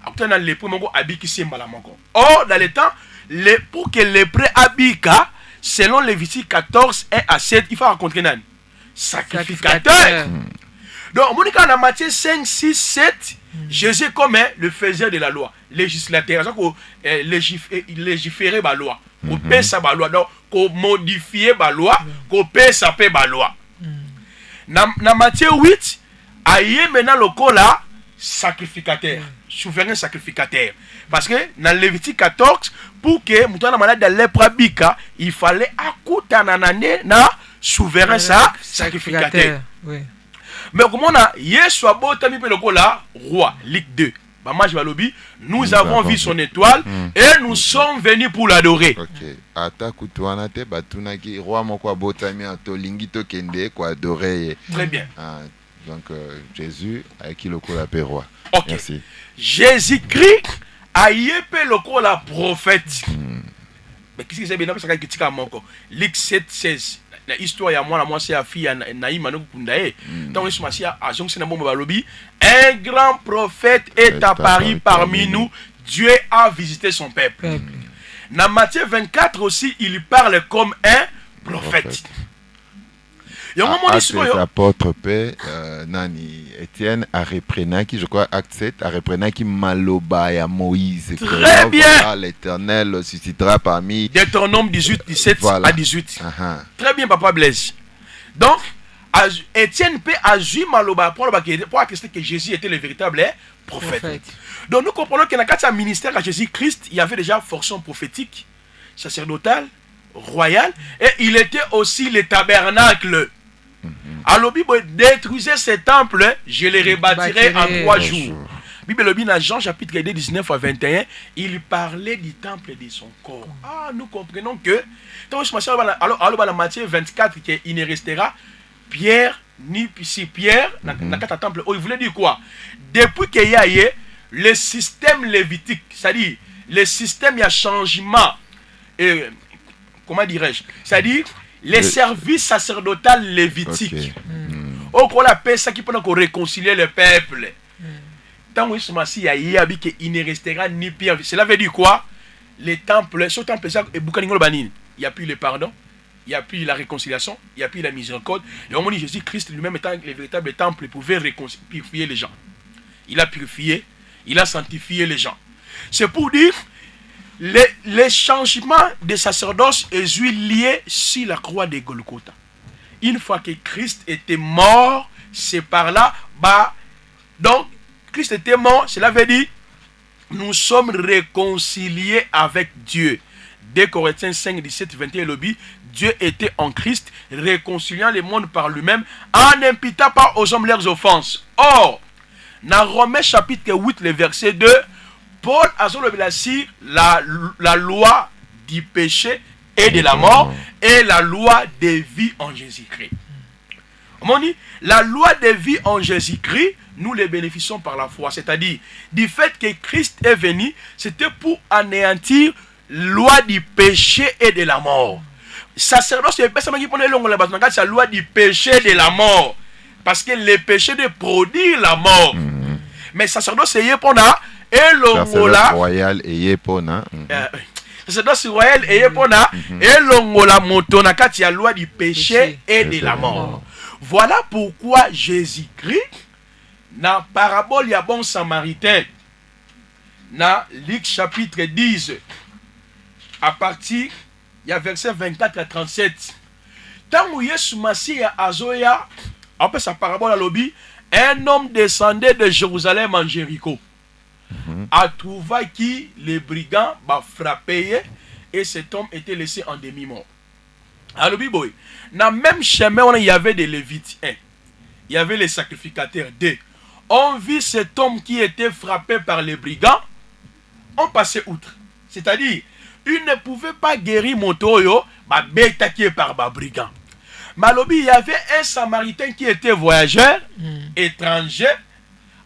après dans les premiers mots habits qui s'emballent moko. Or dans les temps, pour que les prêts habika, selon Lévitique 14 1 à 7, il faut rencontrer un sacrificateur. Donc, Monica dans Matthieu 5, 6, 7, Jésus comme le faiseur de la loi, législateur, légiférer la loi, qu'on paie sa loi, donc qu'on modifie la loi, qu'on paie sa loi. Dans Matthieu 8, aïe maintenant le cas là, sacrificateur, souverain sacrificateur. Parce que dans Lévitique 14, pour que Mouton malade de lèpre bika, il fallait accouter na souverain sacrificateur. Oui. Mais comme on a Yeshua Botami Pelokola, roi, Ligue 2. Nous avons vu son étoile et nous sommes venus pour l'adorer. Ok. Ata kutuana te batuna ki roi moko botami to lingi to kende ko adorer. Très bien. Donc Jésus a qui le kola pe roi. Ok. Merci. Jésus-Christ a yepé le kola prophète. Mais qu'est-ce que c'est bien parce que kitika moko. Luc 7 16. La histoire ya moi c'est la fille Naïma no kundae. Tant que je a jonction na bombe balobi, un grand prophète est apparu parmi nous. Dieu a visité son peuple. Dans Matthieu 24 aussi, il parle comme un prophète. L'apôtre paix, Nani Étienne a repris qui, je crois, acte 7, a repris qui Maloba et Moïse. Très bien. L'Éternel suscitera parmi. Deutéronome 18, 17 à 18. Très bien, Papa Blaise. Donc, Étienne peut agir Maloba pour attester que Jésus était le véritable prophète. Donc, nous comprenons que dans le ministère à Jésus-Christ, il y avait déjà fonction prophétique, sacerdotale, royale, et il était aussi le tabernacle. Alors, Bible détruisait ces temples, je les rebâtirai en 3 jours. Bible dans Jean chapitre 2, 19 à 21, il parlait du temple de son corps. Ah, nous comprenons que, alors dans Matthieu 24, il ne restera Pierre, ni si Pierre, dans le temple, il voulait dire quoi? Depuis qu'il y a eu le système lévitique, c'est-à-dire le système, il y a changement, comment dirais-je? C'est-à-dire, les services sacerdotaux lévitiques. Au cours de la paix, ça qui peut réconcilier le peuple. Tant que il ne restera ni Pierre. Cela veut dire quoi? Les temples, ce temple, il n'y a plus le pardon, il n'y a plus la réconciliation, il n'y a plus la miséricorde. Et on dit Jésus-Christ lui-même étant le véritable temple, il pouvait purifier les gens. Il a purifié, il a sanctifié les gens. C'est pour dire les changements de sacerdoce est lié sur la croix de Golgotha. Une fois que Christ était mort, c'est par là, donc Christ était mort, cela veut dire nous sommes réconciliés avec Dieu. 2 Corinthiens 5, 17, 21, le dit, Dieu était en Christ, réconciliant le monde par lui-même, en n'imputant pas aux hommes leurs offenses. Or, dans Romains chapitre 8, le verset 2, Paul a dit la loi du péché et de la mort et la loi de vie en Jésus-Christ. On dit, la loi de vie en Jésus-Christ, nous les bénéficions par la foi. C'est-à-dire, du fait que Christ est venu, c'était pour anéantir la loi du péché et de la mort. Sacerdoce, c'est personne qui prend la loi du péché et de la mort. Parce que le péché de produire la mort. Mais sacerdoce, c'est pour et l'ongola royal et yepona sacerdoce royal et yepona et l'ongola motona kati ya loi du péché et de la mort. Voilà pourquoi Jésus-Christ na parabole ya bon samaritain na Luc chapitre 10 à partir ya verset 24 à 37 tant Yesu Masia azoya après sa parabole à lobby un homme descendait de Jérusalem en Jéricho. a trouvé qui les brigands va frapper et cet homme était laissé en demi-mort. Alors, Biboy, dans le même chemin, il y avait des Lévites 1. Il y avait les sacrificateurs 2. On vit cet homme qui était frappé par les brigands, on passait outre. C'est-à-dire, il ne pouvait pas guérir mon toyo, ma bête qui est par ma brigand. Malobi, il y avait un Samaritain qui était voyageur, étranger,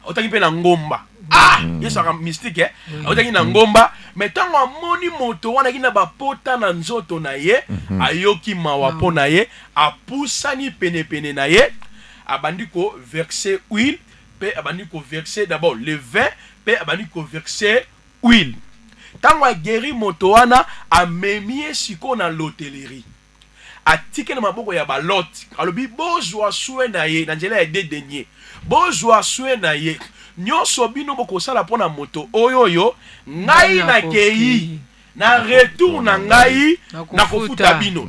autant qu'il peut Ngomba. Ah, il est un mystique, hein. Autant qu'il Ngomba, mais tant qu'on moni moto, on a qu'il pas pota na nzoto na ye, ayoki mawapo na ye, a poussani pene pene na ye, abandiko verser huile, pe abandiko verser d'abord le vin, pe abandiko verser huile. Tant qu'on a guéri moto wana, a memie siko na l'hôtellerie. A tike na maboko ya balot. Alobi bozwa soin na ye, na nzela ya de denye. Bozwa soin na ye. Nyonso bino boko sala pona moto oyo ngai na kei na retour na ngai na kofuta bino.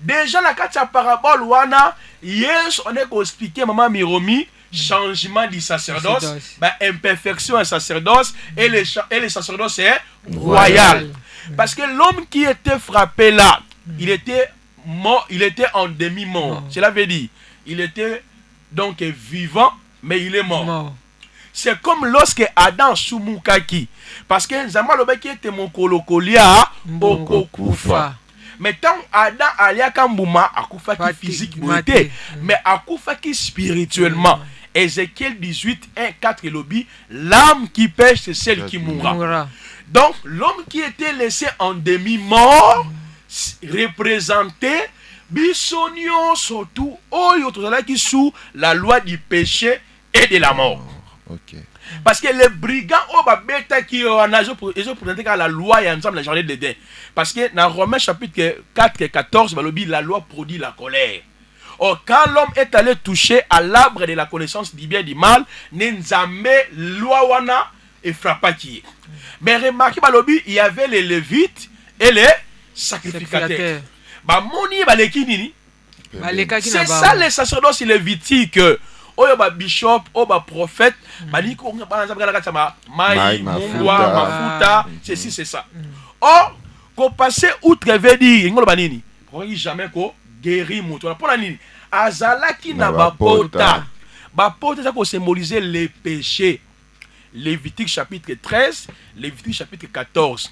Déjà la kati ya parabole wana, yes on est expliquer maman Miromi changement du sacerdoce, bah, imperfection du sacerdoce et le sacerdoce est royal. Parce que l'homme qui était frappé là, il était mort, il était en demi-mort. Cela veut dire, il était donc vivant, mais il est mort. C'est comme lorsque Adam Soumukaki, parce que Zamalobe qui était mon colocolia, Okokufa. Mais tant Adam alia Kambouma, Akufa qui physiquement, mais Akufa qui spirituellement. Ézéchiel 18, 1, 4 et lobby, l'âme qui pêche, c'est celle qui mourra. Donc, l'homme qui était laissé en demi-mort, représentait Bissonion surtout, qui sous la loi du péché et de la mort. Parce que les brigands, qui ont présenté la loi et ensemble la journée de Dédé. Parce que dans Romains chapitre 4 et 14, la loi produit la colère. Or, quand l'homme est allé toucher à l'arbre de la connaissance du bien et du mal, Nenzame, loi wana et frappa qui est. Mais remarquez, il y avait les Lévites et les sacrificateurs. C'est ça les sacerdoces lévitiques. Oyo ba bishop, oyo ba prophète, bani ko ba nzabaka na kama mai, mungwa, mafuta, ceci c'est ça. Or, ko passer outre veut dire ngolo banini. Ko jamais ko guérir moto. Pour la nini? Azalaki na ba pota. Ba pota ça ko symboliser les péchés. Lévitique chapitre 13, Lévitique chapitre 14.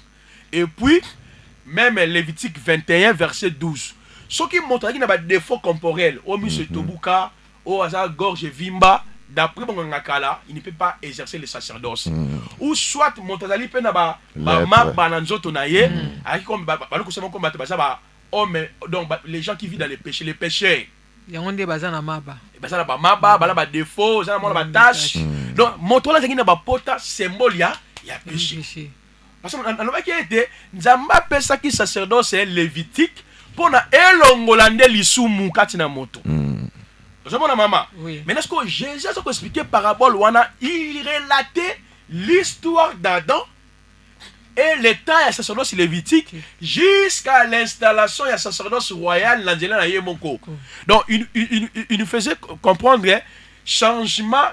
Et puis même Lévitique 21 verset 12. Ce qui montre qu'il y a des défauts corporels, au muscle tobuka, au hasard gorge vimba, d'après mon ngakala, il ne peut pas exercer le sacerdoce. Ou soit montazali pe na ba map nzoto na ye, avec comme homme, donc les gens qui vivent dans les péchés, les péchés. Il y a un des bazana maba. Bazana ba maba, bala ba défaut, bazana mo ba tâche. Donc montola zaki na ba pota symbole ya péché. Parce que on va qui était nzamba pesa ki sacerdoce lévitique pour na elongolande lisumu kati na moto. Je mon maman. Mais est-ce que Jésus a expliqué parabole wana, il relatait l'histoire d'Adam et le temps de sacerdoce lévitique jusqu'à l'installation de sacerdoce royal l'angela na yemoko. Donc il nous faisait comprendre changement,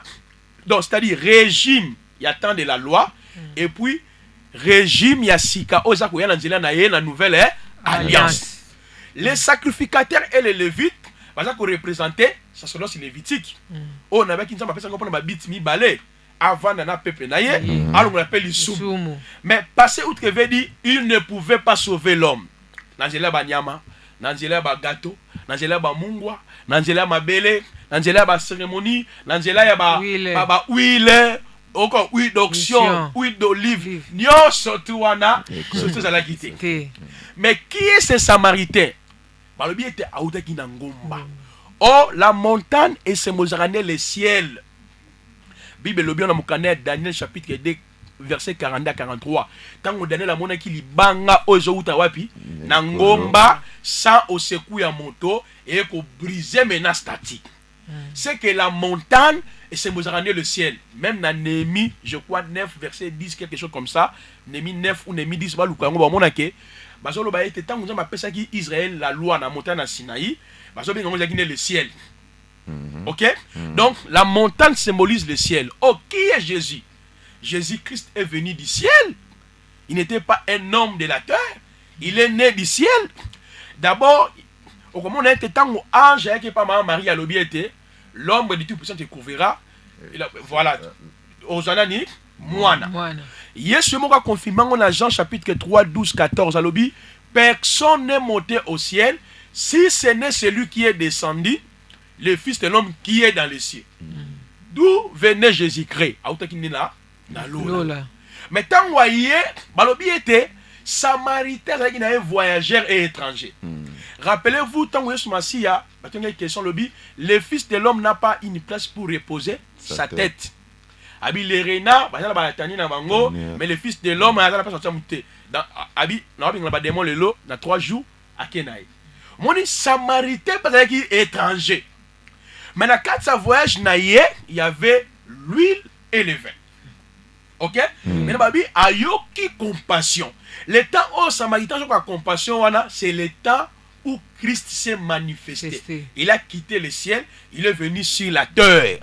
donc c'est-à-dire régime, il y a temps de la loi et puis régime yasika ozakoya l'angela na ye la nouvelle alliance. Les sacrificateurs et les lévites parce qu'on représentait sacerdoce lévitique. On avait qui nous appelle ça comme on a bit mi balé avant d'en peuple naïe. Alors on l'appelle Issoum. Mais passer outre veut dire il ne pouvait pas sauver l'homme. Nangela ba nyama, nangela ba gâteau, nangela ba mungwa, nangela ma bele, nangela ba cérémonie, nangela ya ba huile, encore huile d'onction, huile d'olive. Nyo surtout wana, surtout à la quitter. Mais qui est ce Samaritain? Le bien était à Outa Kinangomba. Oh, la montagne et symbolisera le ciel. Bible le bien dans mon Daniel chapitre 2 verset 42 à 43. Tant que Daniel a monnaie qui li banga ozo uta wapi nangomba sans au secours ya moto et ko briser menace statique. C'est que la montagne et symbolisera le ciel. Même dans Néhémie, je crois 9 verset 10 quelque chose comme ça. Néhémie 9 ou Néhémie 10 ba lu ko ngomba monake. Bazolo ba était tant que ma pesa qui Israël la loi na montagne na Sinaï, bazolo bien ngomba le ciel. OK? Donc la montagne symbolise le ciel. Oh, qui est Jésus? Jésus-Christ est venu du ciel. Il n'était pas un homme de la terre. Il est né du ciel. D'abord, au moment où on a été tant ange, qui n'est pas Marie à l'obéité, l'ombre du Tout-Puissant te couvrira. Voilà. Ozanani, Moana. Yesu m'a confirmé en Jean chapitre 3, 12, 14 à l'obéi. Personne n'est monté au ciel si ce n'est celui qui est descendu, le Fils de l'homme qui est dans les cieux. D'où venait Jésus-Christ? Mais tant que voyez, balobi était samaritain, c'est un voyageur et étranger. Rappelez-vous, tant que Yesu a une question, le Fils de l'homme n'a pas une place pour reposer sa tête. Abi les renards, mais le Fils de l'homme n'a pas sorti monter. Abi, on a démon le lot dans 3 jours à Kenaï. Mon samaritain parce qu'il est étranger. Mais dans 4 voyages il y avait l'huile et le vin. Ok? Mais babi ayoki compassion. Le temps où samaritain a compassion, c'est le temps où Christ s'est manifesté. Il a quitté le ciel, il est venu sur la terre.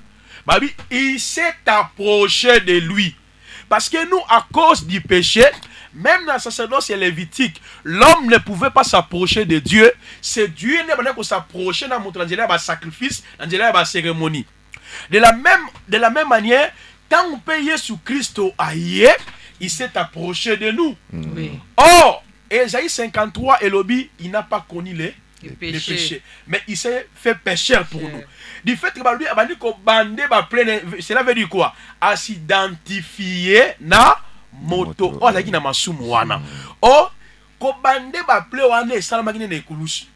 Babi, il s'est approché de lui. Parce que nous, à cause du péché, même dans le sacerdoce lévitique, l'homme ne pouvait pas s'approcher de Dieu. C'est Dieu qui s'approchait dans le sacrifice, dans la cérémonie. De la même manière, quand on paye sous Christ aïe, il s'est approché de nous. Or, Ésaïe 53, Elobi, il n'a pas connu les péchés. Mais il s'est fait pécheur pour nous. Du fait que cela veut dire quoi? À s'identifier na moto. Oh, la na masumu wana. Oh, ko bande ba ple wana esala makine na ekulusu.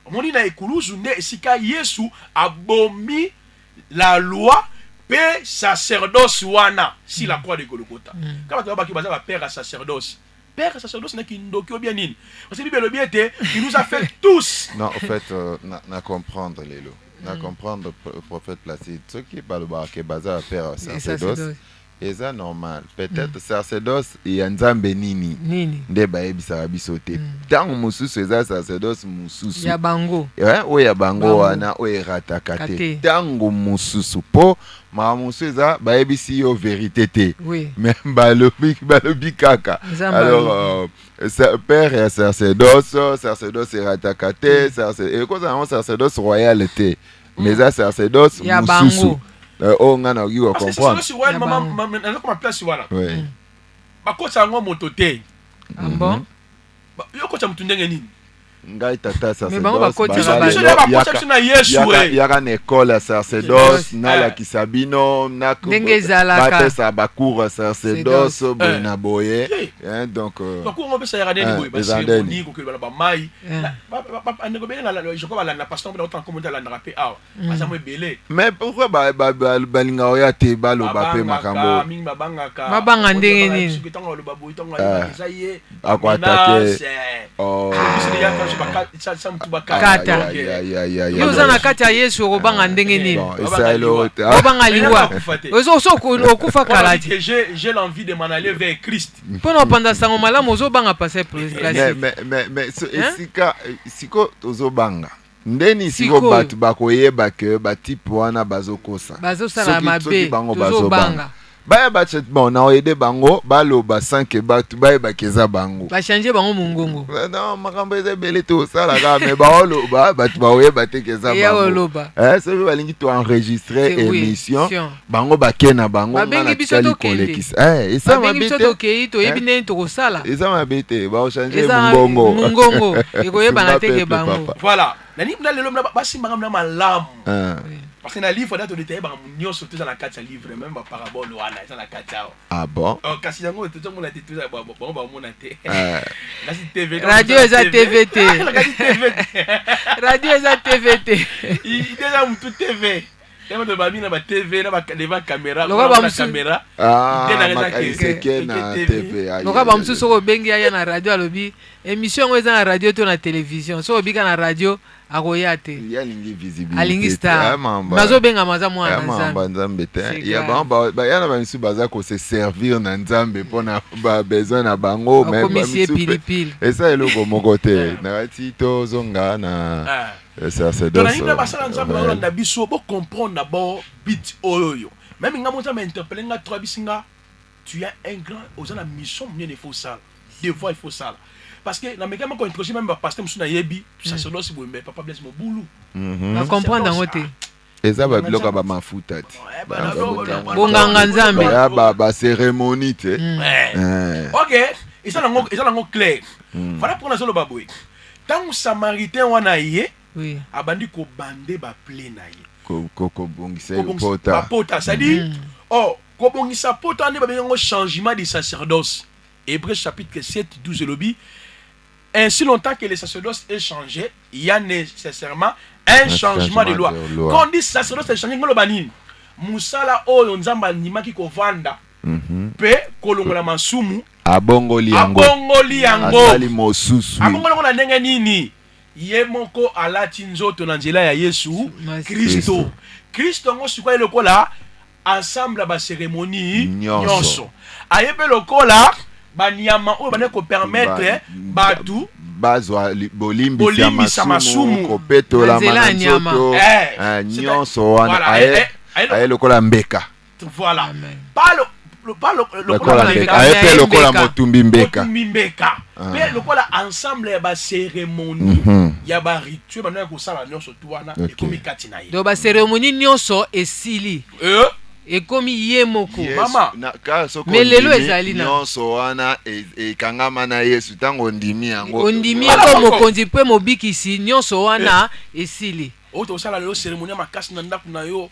Omoni na ekulusu nde esika Yesu abomi la loi pe sacerdoce wana si la croix de Golgotha. Quand tu vas ba ki baza ba père à sacerdoce. Père sacerdoce n'est qu'une docu bien nini. Parce que Bible bien était, il nous a fait tous. Non, en fait, na comprendre les lots. Na comprendre prophète Placide. Ce qui parle de baza père à sacerdoce. Et ça normal. Peut-être sacerdoce et nzambe nini. Nde ba ebisa bisote. Tant mususu eza sacerdoce mususu. Ya bango. Ouais, o ya bango wana o eratakate. Tango mususu po ma mususu eza ba ebisi yo vérité te. Oui. Même balobi kaka. Alors père et sacerdoce eratakate, et quoi ça sacerdoce royalité. Mais ça sacerdoce mususu. Oh nga na yo comprendre. Parce que c'est maman comme place voilà. Oui. Ba ko ça ngo motote. Ah bon? Yo ko ça mutundenge nini? Ngai tata sacerdoce. Mais bango ba ko ya na école sacerdoce na la kisabino na ko. Ba sa ba cours sacerdoce na boye. Hein donc ba ko ngo pesa ya radeni boye ba c'est ni ko ke ba mai. Ba nego bena la je crois la pasteur ba autant commenter la rapper ah. Ba ça mo belé. Mais pourquoi ba linga oya te ba lo ba pe makambo. Mabanga ndenge nini? Akwatake. Oh. Kata yo zana kata Yesu obanga ndenge nini obanga liwa ozo okufa kalati. J'ai l'envie de m'en aller vers Christ pendant panda sango malamu ozo banga passer place. Mais siko ozo banga ndeni siko batu bakoyeba ke batipe wana bazokosa bazosala mabe ozo banga baya bachet bon na oyede bango baloba 5 batu baya bakeza bango ba changer bango mungongo non makambo eze belé to sala ga me ba oloba batu ba oyeba tekeza bango c'est balingi to enregistrer émission bango bakena bango na tsali kolekisa et ça m'a bité to kei to yebine to kosala et ça m'a bité ba changer mungongo ekoyeba na teke bango voilà nani mna lelo mna basi mangam malamu parce que dans le livre, on a détaillé que surtout dans la 4 livre, même la parabole, dans la 4. Ah bon? Kasi yango tout le monde a dit tout ça, bon on a été. Radio eza TVT. Radio eza TVT. Il déjà tout TV. Tellement de babine na TV na devant caméra, na caméra. Ah, c'est quel na TV. Donc ba msusu ko bengi ya na radio alobi émission ngo eza na radio to na télévision. So obika na radio akoyate. Il y a lingi visibilité. Alingi star. Mazo benga maza mwana nzambe te. Ya ba ya na ba msusu baza ko se servir na nzambe pona ba besoin na bango même ba msusu. Et ça eloko moko te. Na tito zonga na c'est donc il va passer ensemble na biso pour comprendre d'abord bit oyo même nga monta m'interpeller nga trois bisinga tu as un grand aux gens la mission il faut ça des fois il faut ça parce que na meka mako introduire même pasteur musuna yebi sacerdoce boumbe papa blesse mon boulou na comprendre en côté eza ba biloko ba mafuta ti bonganga nzambe ya ba cérémonie te OK et ça lango clair voilà pour na solo baboy tant samaritain wana ye oui abandi ko bande ba ple na ye ko bongisa pota pota ça dit oh ko bongisa pota ne ba bengo changement du sacerdoce Hébreux chapitre 7 12 lobby. Ainsi longtemps que le sacerdoce est changé, il y a nécessairement un changement de loi. Quand on dit sacerdoce est changé, Moussala oyo nzamba nimaki kovanda pe kolongola masumu abongoli yango asali mosusu abongoli na ndenge nini ye moko alati nzoto na nzela ya Yesu Kristo ngo sikoyo lokola ensemble ba cérémonie nyonso ayebe lokola banyama oyo bane ko permettre batu bazwa bolimbi masumu kopetola manzoto nyonso wana aye lokola mbeka voilà pas lokola motumbi mbeka mais lokola ensemble ya ba cérémonie ya ba rituel bana ko sala nyonso tu wana ekomi kati na ye do ba cérémonie nyonso esili ekomi ye moko mama mais lelo ezali na nyonso wana ekangama na Yesu tango ndimi yango ondimi ko mokonzi pe mobikisi nyonso wana esili oto sala lelo cérémonie makasi na ndaku na yo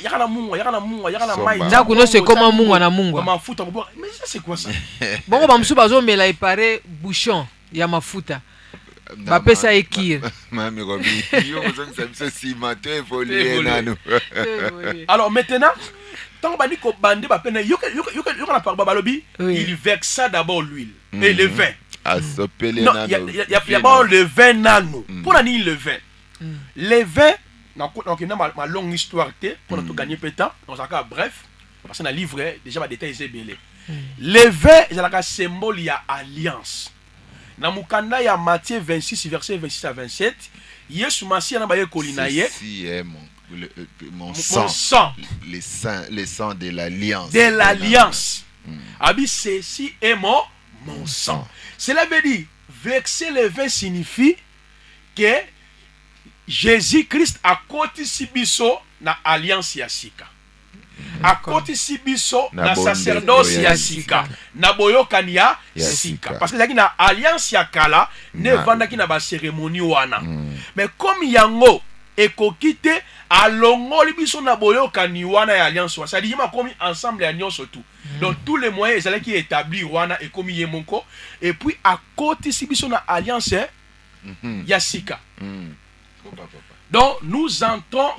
yakana mungu yakana mai ndaku no c'est comment mungu na mungu mafuta mais ça c'est quoi ça bongo ba msuba zo mela ipare bouchon ya mafuta bapesa ekir mami robi yo mozongisa biso simato évoluer nanu alors maintenant tant bandi ko bande ba pena yo na parba balobi il vexa d'abord l'huile et le vin asopele nanu il y a pas le vin nanu pour ani le vin le vin ma longue histoire pour nous gagner peu de temps on s'en bref parce qu'on a livré déjà ma détail c'est belé le vin c'est la symbole il y a alliance na mukanda ya Matthieu 26 verset 26 à 27 Yesu Masia na baye kolina ye mon sang les sang de l'alliance abi ceci est mon sang. Cela veut dire verser le vin signifie que Jésus-Christ a kotisi biso na alliance ya sika a kotisi biso na sacerdoce ya sika na boyokani ya sika parce que na alliance ya kala ne vandaki na ba cérémonie wana mais comme yango ekokite alongoli biso na boyokani wana ya alliance ça dit ma komi ensemble ya nyonso tout donc tous les moyens ezala qui établi wana et komi yemonko et puis a kotisi biso na alliance ya sika donc nous entrons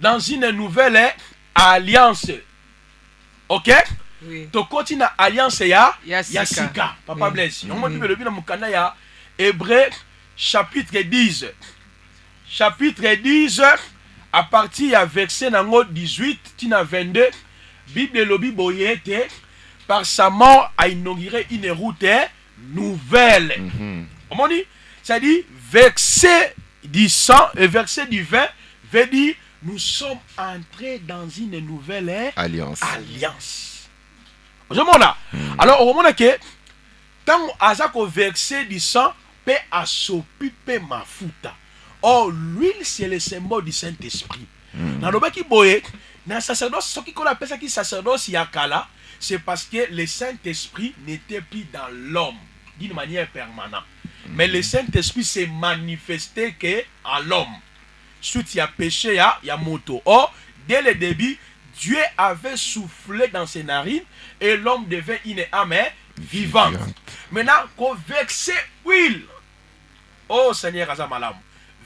dans une nouvelle alliance. OK? Oui. To continue alliance ya sika. Papa bless. On m'a dit le bien dans mukanda ya Hébreux chapitre 10. Chapitre 10 à partir à verset nango 18 tina 22 Bible lobi boyete par sa mort a inauguré une route nouvelle. On m'a dit ça dit verset du 100 et verset du 20 veut dire nous sommes entrés dans une nouvelle alliance. Alors, au moment que tant azako verset du sang pe asopipe mafuta. Or l'huile c'est le symbole du Saint-Esprit. Na lobaki boye na sacerdoce ce qui qu'on appelle ça qui sacerdoce yakala c'est parce que le Saint-Esprit n'était plus dans l'homme d'une manière permanente. Mais le Saint-Esprit s'est manifesté que à l'homme. Suite il y a péché, il y a moto. Or, dès le début, Dieu avait soufflé dans ses narines et l'homme devint une âme vivante. Maintenant, qu'on vexe huile. Oh Seigneur Azamalam.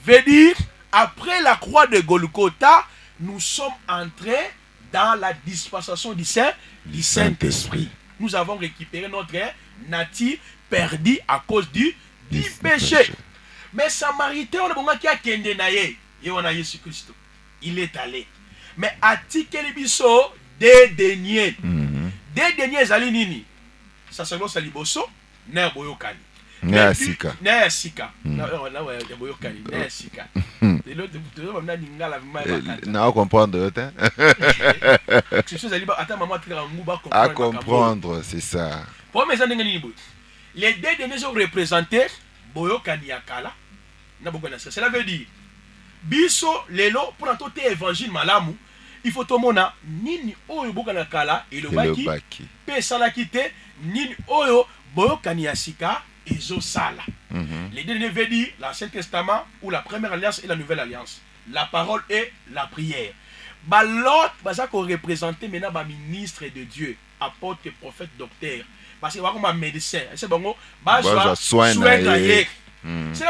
Veut dire, après la croix de Golgotha, nous sommes entrés dans la dispensation du Saint-Esprit. Nous avons récupéré notre nature perdue à cause du péché. Mais Samaritain, on a qui a kende naye. Et on a Jésus Christ. Il est allé. Mais atikeli biso des deniers. Des deniers zali nini? Sacerdoce liboso na boyokani. na sika na sika na ouais ya boyokani na sika et l'autre tout na ningala na comprendre hein c'est chose ali ba ata maman tira nguba à comprendre c'est ça pour mes ndenge ni boy les deux derniers sont représentés boyokani yakala na bokana ça cela veut dire biso lelo pour na tote évangile malamu il faut to mona nini oyo bokana kala elobaki pe salaki te nini oyo boyokani ya sika ezo sala. Les deux derniers veut dire l'Ancien Testament ou la première alliance et la nouvelle alliance. La parole et la prière. Bah l'autre, bah ça qu'on représente maintenant bah ministre de Dieu, apôtre, prophète, docteur. Parce que bah comme un médecin, c'est bon, bah soin. Cela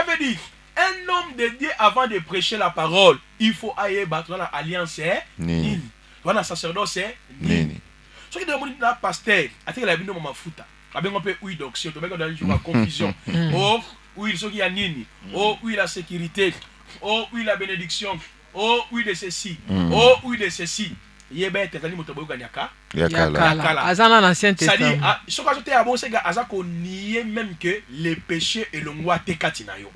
veut dire un homme de Dieu avant de prêcher la parole, il faut aller battre dans l'alliance nini. Dans la sacerdoce nini. Ce qui demande la pasteur, attends la vie de mon mafuta. Avec un peu oui donc si on met dans une confusion. Oh oui ce qui a nini. Oh oui la sécurité. Oh oui la bénédiction. Oh oui de ceci. Oh oui de ceci. Yeba tetali motobo ganyaka. Yakala. Azana l'ancien testament. C'est-à-dire ce que j'étais à bon c'est que azako nier même que les péchés et le ngwa tekati na yo.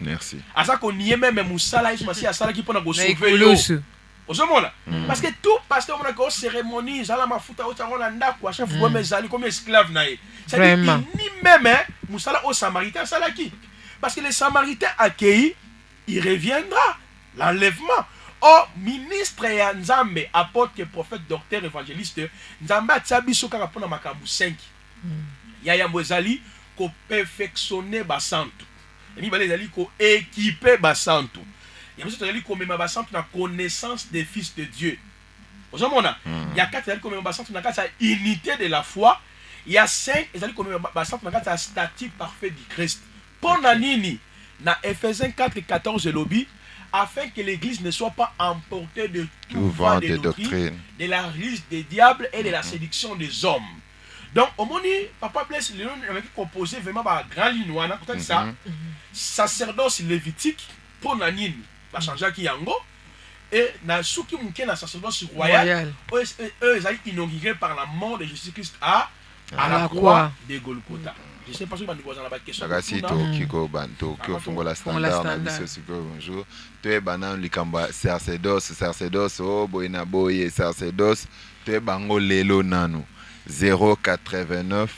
Merci. Azako nier même musala ismasi asala qui pona go sauver yo. Ozomona parce que tout pasteur on a une cérémonie zala mafuta o tsango na ndako à chaque fois mais zali comme esclave naé c'est dire ni même musala au samaritain salaki parce que les samaritains accueillis il reviendra l'enlèvement au ministre ya nzambe apôtre prophète docteur évangéliste nzambe atsabiso kaka pona makambu 5 ya yambo zali ko perfectionner basantu et bale zali ko équiper basantu. Il y a aussi la connaissance des fils de Dieu. Il y a 4 unité de la foi. Il y a 5 la statut parfait du Christ. Pour Nanini, dans Ephésiens 4 et 14 lobby, afin que l'église ne soit pas emportée de tout vent de doctrine, de la ruse des diables et de la séduction des hommes. Donc, au moment où Papa Blaise, il a composé vraiment un grand ligne, ça, sacerdoce lévitique pour Nanini. La changer qui yango et na souki munke na sacerdoce royal eux ils ont inauguré par la mort de Jésus-Christ à la croix de Golgotha. Je sais pas si vous avez la question. Kasi to kiko banto ki ofungola standard na biso siko bonjour. To banan likamba sacerdoce o boyina boye sacerdoce to bango lelo nanu 089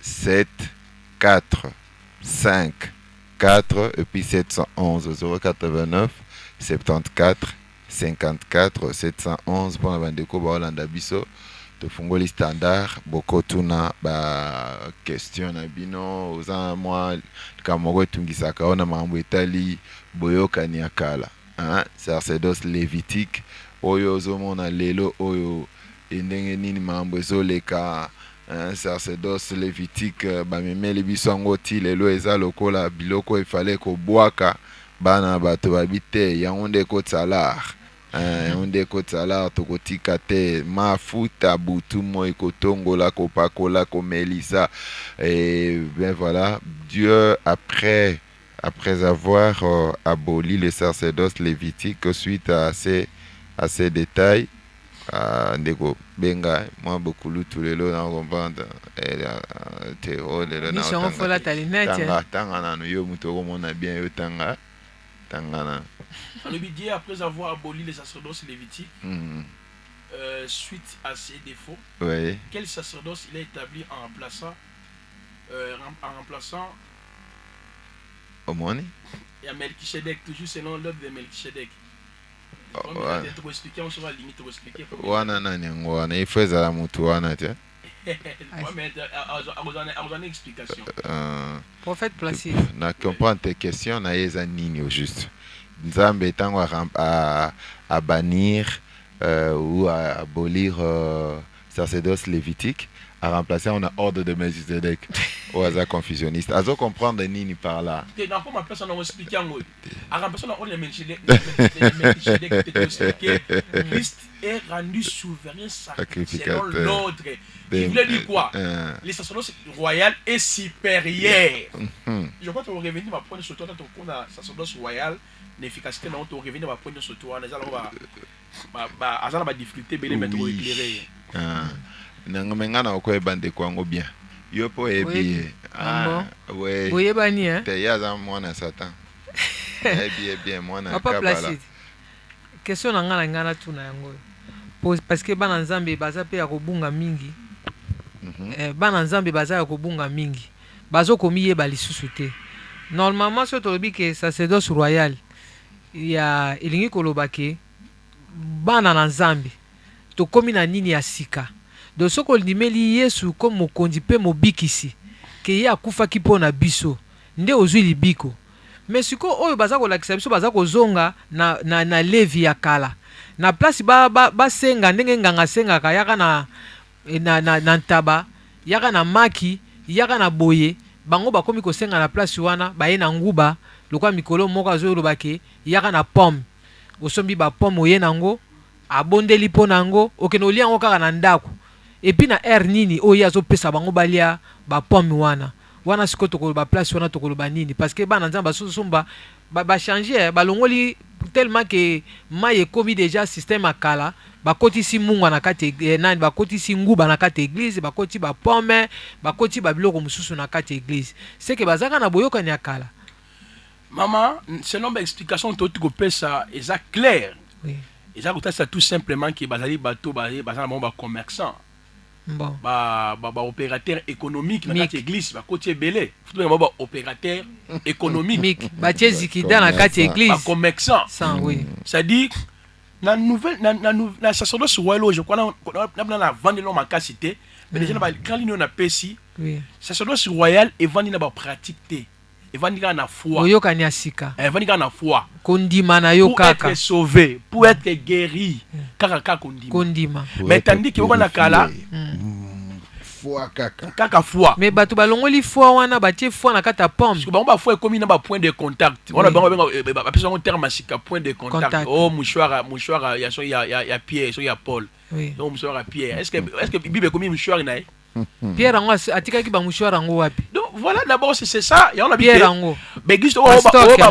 7 4 5 4 et puis 711 089 74 54 711 pour la bandeko ba Holanda biso to fungoli standard boko tuna ba question na bino oza moi kamoko tungisaka ona mambo etali boyokani akala sacerdoce lévitique oyo zomona lelo oyo endenge nini mambo ezoleka sacerdoce lévitique bamemeli biso yango ti lelo eza lokola biloko efale kobwaka bana bato babite yango nde kosalar yango nde kosalar tokotika te mafuta butu moi kotongola kopakola komelisa et ben voilà Dieu après avoir aboli le sacerdoce lévitique suite à ces détails ndeko benga moi beaucoup tout le long na comprendre théo le na mission fola talinete tanga na yo muto ko mona bien yo tanga na le Dieu après avoir aboli les sacerdoces lévitiques suite à ses défauts quel sacerdoce il a établi en remplaçant au moins et à Melchisedec toujours selon l'ordre de Melchisedec. Wana nani ngwana ifeza la mutu wana te explication prophète Placide na comprendre tes questions na yeza nini au juste nzambe tango à bannir ou à abolir sacerdoce lévitique à remplacer on a ordre de Melchisedec ou à confusionniste à comprendre nini par là dans comment personne n'a expliqué en à remplacer on a Melchisedec Christ est rendu souverain sacrificateur selon l'ordre il voulait dire quoi les sacerdoce royal est supérieur je crois que on revenir va prendre sur toi on a sacerdoce royal l'efficacité non on revenir va prendre sur toi on va azana ba difficulté belé mettre éclairé nanga mengana okoyeba ndeko yango bien Yo po ebi. Ah, ouais. Boye bani, hein? Te yaza mwana Satan. Ebi mwana Papa kabala. Placide. Question na ngana tuna yango. Parce que bana nzambe baza pe ya kobunga mingi. Bana nzambe baza ya kobunga mingi. Bazo komi yeba lisusu te. Normalement so tolobi ke sacerdoce royal ya elingi koloba ke bana na nzambe to komi na nini ya sika. Donc soko limeli Yesu comme mokonzi pe mobikisi ke ye akufaki mpo na biso nde ozwi libiko. Mais siko oyo baza kolakisa biso baza kozonga na levi ya kala. Na place ba senga ndenge nganga sengaka yaka na ntaba, yaka na maki, yaka na boye, bango bakomi kosenga na place wana baye na nguba lokwa mikolo moko azoloba ke yaka na pomme. Osombi ba pomme oye nango abondeli po nango okeno lia ngo kaka na ndako. Epi na nini oyo azopesa bango balia ba pomme wana siko tokoloba place wana tokoloba nini parce que bana nzamba susumba ba changer balongoli tellement que maye komi déjà système akala bakotisi mungu na kati nani bakotisi nguba na kati église bakoti ba pomme bakoti ba biloko mususu na kati église c'est que bazaka na boyoka ni akala. Maman, selon ma explication tout ko pesa eza clair. Oui. Eza ko ça tout simplement que bazali bato bazana ba commerçant. Bon. Ba opérateur économique dans l'église ba côté belé tout le ba opérateur économique ba tcheziki dans la carte église ba commerçant ça oui ça dit na nouvelle na sacerdoce royal je crois na vendre no makasité mais déjà na quand l'union na pesi oui sacerdoce royal et vendre na ba pratique té et vendre na foi oyoka ni asika et vendre na foi kondima na yo kaka pour être sauvé pour être guéri kaka kondima mais tandis que on a kala foi kaka foi mais bato balongoli foi wana batie foi na kata pomme parce que bango foi comme na ba point de contact on a bango ba pesa un terme masika point de contact oh mouchoir ya Pierre so ya Paul donc mouchoir à Pierre est-ce que bible comme mouchoir na Pierre ngo atikaki ba mouchoir ngo wapi donc voilà d'abord c'est ça et on a Pierre ngo mais juste on ba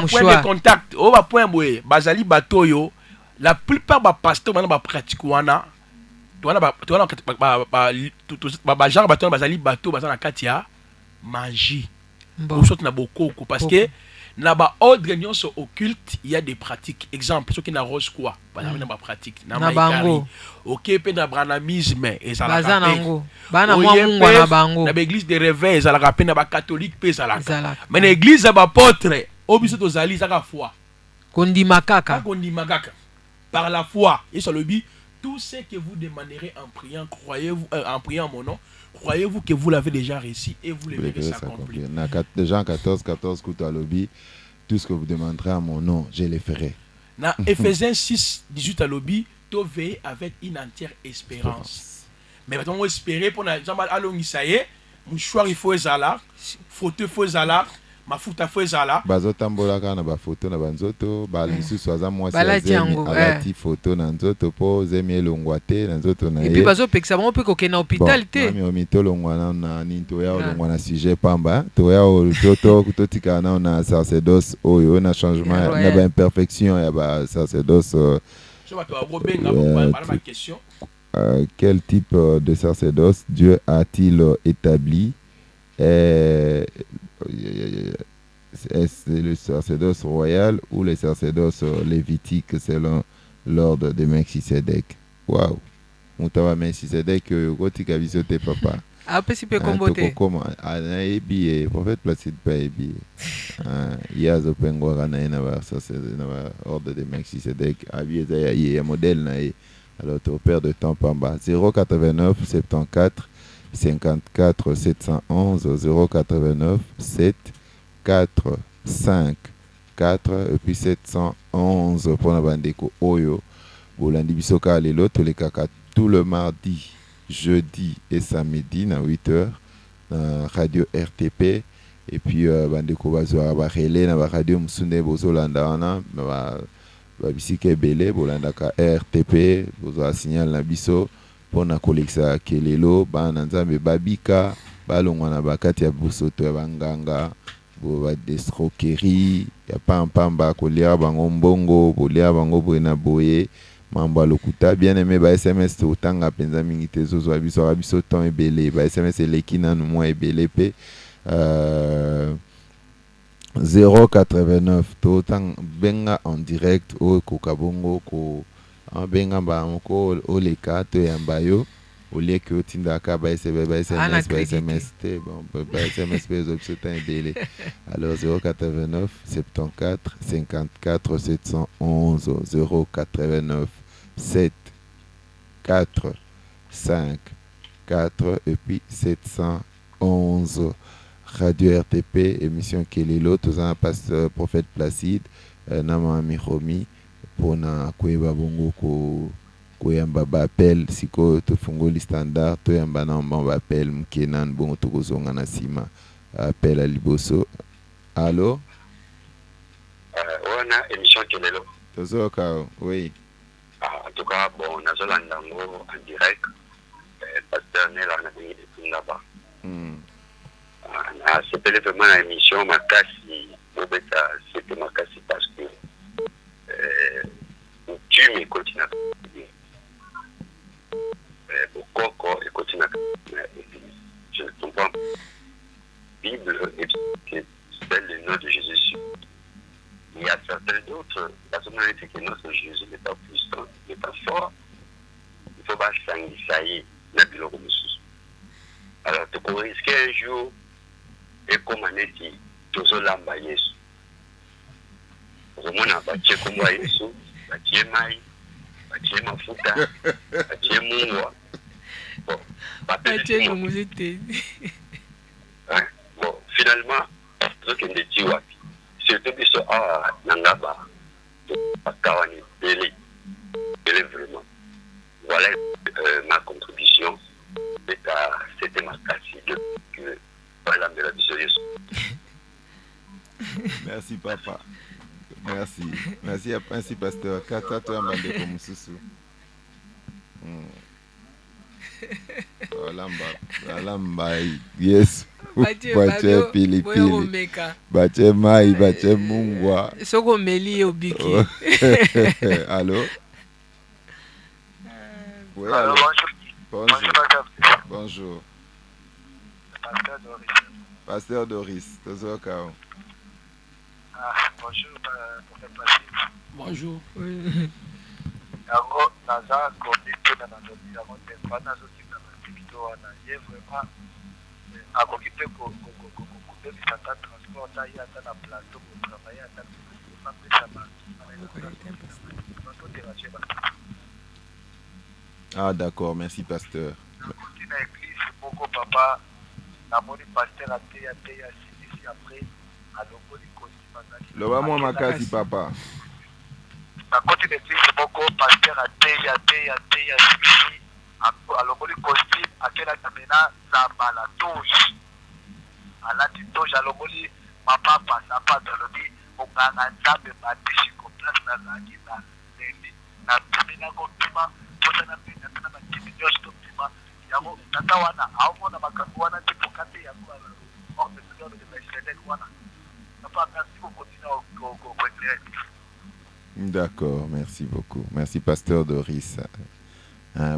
point de contact on ba point boye bazali batoyo la plupart ba pasteur maintenant ba pratique wana ba genre bateau bazali bateau bazana katia magie ou soit na bokoko parce que na ba ordre nyonso occulte il y a des pratiques exemple ceux qui na rose quoi bazana ba pratique na maikari OK pe na branamisme et ça la bazana bana mwa mungu na bango na église de réveil ça la rappelle na ba catholique pe ça la mais na église ba apôtre obiso to zali ça ka foi kondima kaka par la foi et sur le but tout ce que vous demanderez en priant, croyez-vous en priant mon nom, croyez-vous que vous l'avez déjà réussi et vous le verrez s'accomplir. Jean 14, Koutalobi, tout ce que vous demanderez à mon nom, je le ferai. Dans Ephésiens 6, 18 à l'obi, tu veilles avec une entière espérance. Mais maintenant, on espérer pour allons ça y est, mouchoir il faut ezala, fauteuil faut ezala. Mafuta fwezala bazotambola kana ba photo na banzoto ba lisusu aza mwasi alati photo na nzoto po zemi elongwate na nzoto na ye et puis bazopekisa bango pe kokena hôpital te mami omitolongwana na ninto ya olongwana sujet pamba to ya ototo kutotika na sacerdoce oyo na changement na ba imperfection ya ba sacerdoce quel type de sacerdoce Dieu a-t-il établi est-ce le sacerdoce royal ou le sacerdoce lévitique selon l'ordre de Melchisedec? Waouh! Mutawa Melchisedec kotika biso te papa. Apesi pe kombote. Comment anayebi prophète Placide pa yebi. Yazo pengwa na ba sacerdoce na ordre de Melchisedec abieza ya modèle na ye. Alors au père de temps pamba 089 74 54 711 089 7 4 5 4 et puis 711 pour la bandeko oyo bolandi bisoka lelo tolekaka tout le mardi, jeudi et samedi na 8h na radio RTP et puis bandeko bazwa ba relais na ba radio musune bozolanda wana ba bisike belé bolandaka RTP bozwa signal na biso pona kolekisa kelelo bana nzambe babika balongwa na bakati ya bosoto ya banganga bo ba destroquerie ya pampamba kolia bango mbongo bolia bango boye na boye mambo lokuta bien aimé ba SMS totanga penza mingi te zozwa biso temps ebele ba SMS eleki nanu mwa ebele pe 089 totang benga en direct o kokabongo ko benga ba moko oleka to yamba yo olie que otindaka ba SMS te bon ba SMS pe zo temps ebele alors 089 74 54 711 089 7 4 5 4 et puis 711 Radio RTP émission Kelelo tous un pasteur prophète Placide nama miromi pona kweba bongo ko yamba ba appel siko to fungoli standard to yamba na ba appel mkenan bongo to kozonga na sima appel à liboso allô on a émission Kelelo tozoka oui. En tout cas, bon, on a en direct. Pasteur Nela là-bas. C'était vraiment l'émission Makasi. C'était Makasi parce que tu me continues à Bokoko et continue à je ne comprends pas. Bible et c'est le nom de Jésus. Il y a certains d'autres personnalités que notre Jésus n'est pas puissant, n'est pas fort. Il ne faut pas s'engager dans le bureau. Alors, tu peux risquer un jour et comme on est dit, tu as l'amba Yesu. Comme on a battu comme Yesu, battu Maï, battu Mafuta, battu Mungwa. Bon, battu bon, finalement, ce qui est dit, surtout biso nangaba bakawani bele vraiment voilà ma contribution c'était ma casse que voilà de la biso. Merci papa, merci à Principe Pasteur Kata to amande comme susu alamba yes bache pilipili bache mai bache mungwa soko meli obiki. Allô oui, allô. Bonjour. Pasteur Doris tozoka bonjour prophète Placide. Bonjour. Yango naza komite na ndobi yango te bana zo kita na tikito wana ye vraiment akoki pe ko bebisa ta transport ta ya ta na plateau ko travailler ata na pesa ba ah d'accord, merci pasteur. Na église boko papa na moni pasteur ate ya ici après alongoli kosi bazali loba mwa makasi papa na côté de l'église boko pasteur ate ya ici alongoli costume akela kamena zamba la touche alati touche alongoli mapapa sapato alobi monganga nzambe badeshi ko place na zaki na lendi na pimina ko pima pota na pina na makimi nyonso to pima yango tata wana aomona makambo wana tipo kate yango on the floor de la chaîne wana papa merci pour continuer au éclairer. D'accord, merci beaucoup. Merci pasteur Doris.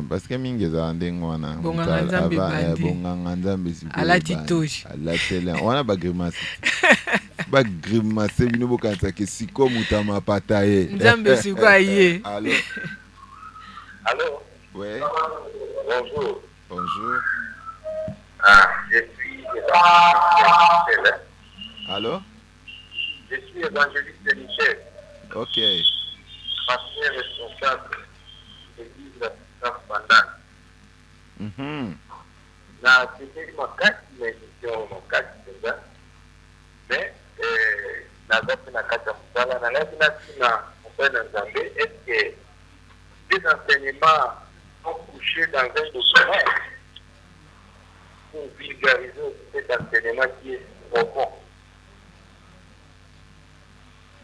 Parce que mingi za ndenge wana bonganga nzambe siko alati toshi alatela wana bagrimasi bagrimasi bino bokanisa ke siko mutama pataye nzambe siko aye. Allô Allô ouais bonjour. Bonjour. Je suis évangéliste. Allô Je suis évangéliste Michel. OK. Pasteur responsable de l'église de la Pandane. Na c'était makati na émission makati déjà. Mais nazopi na kati ya msala na lapi na sina mpena Nzambe. Est-ce que les enseignements sont couchés dans un document pour vulgariser cet enseignement qui est profond?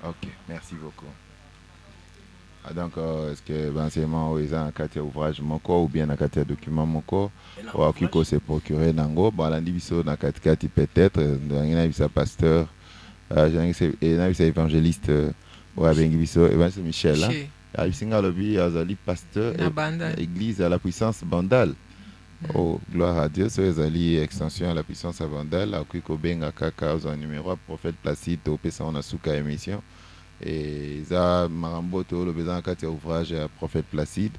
OK, merci beaucoup. Donc, est-ce que l'enseignement est en cas d'ouvrage ou bien en cas de document ou à qui se procurer nango balandibiso na katikati peut-être dans un pasteur évangéliste ou à Bengibiso évangéliste Michel abisinga lobi azali pasteur et église à la puissance bandale. Oh, gloire à Dieu, c'est ezali extension à la puissance bandale. Akoki kobenga kaka au numéro à prophète Placide au pesa on a suka émission. Et za marambo to le besoin kati ouvrage à prophète Placide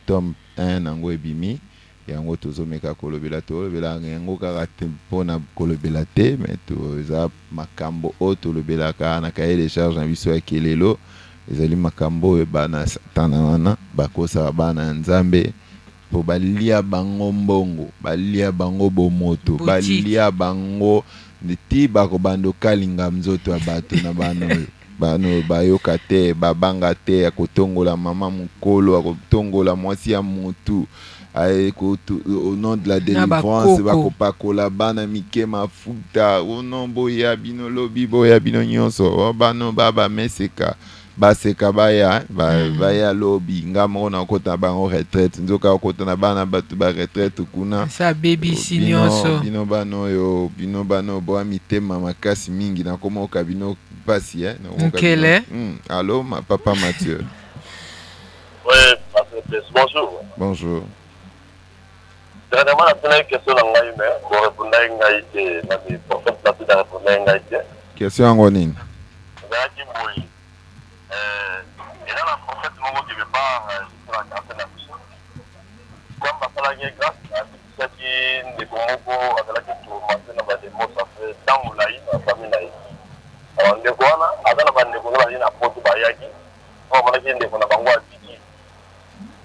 tome 1 nango ebimi yango tozomeka kolobela to bela yango kaka mpona kolobela te mais to za makambo o to lobelaka na cahier de charge na biso ya kelelo ezali makambo e bana satana wana bakosa bana nzambe po balia bango mbongo balia bango bomoto balia bango nditi bakobando kalinga mzoto ya bato na bano bayoka te babanga te akotongola mama mukolo akotongola mwasi ya mutu au nom de la délivrance bakopakola bana mike mafuta au nom boya bino lobi boya bino nyonso bano baba meseka baseka baya baya lobi ngamo na kota bango retraite nzoka kota na bana batu ba retraite kuna sa baby sinyoso bino bano bo mitema makasi mingi na komo kabino pasi Nkele. Allô papa Mathieu. Oui, bonjour. Bonjour. Dernièrement, la première question dans la email, vous répondez à une dans les prophètes, la plus répondre à une question en gonine. Et là, la prophète, nous ne devons pas raconter la mission. Comme la grâce, c'est qui ne comprend pas avec la question dans des mots, ça fait tant ou laï, la famille laï. Alors, on est quoi là? Avec la bande de Gouana, il y a un pote Bayaki. On va dire qu'on a pas Tiki.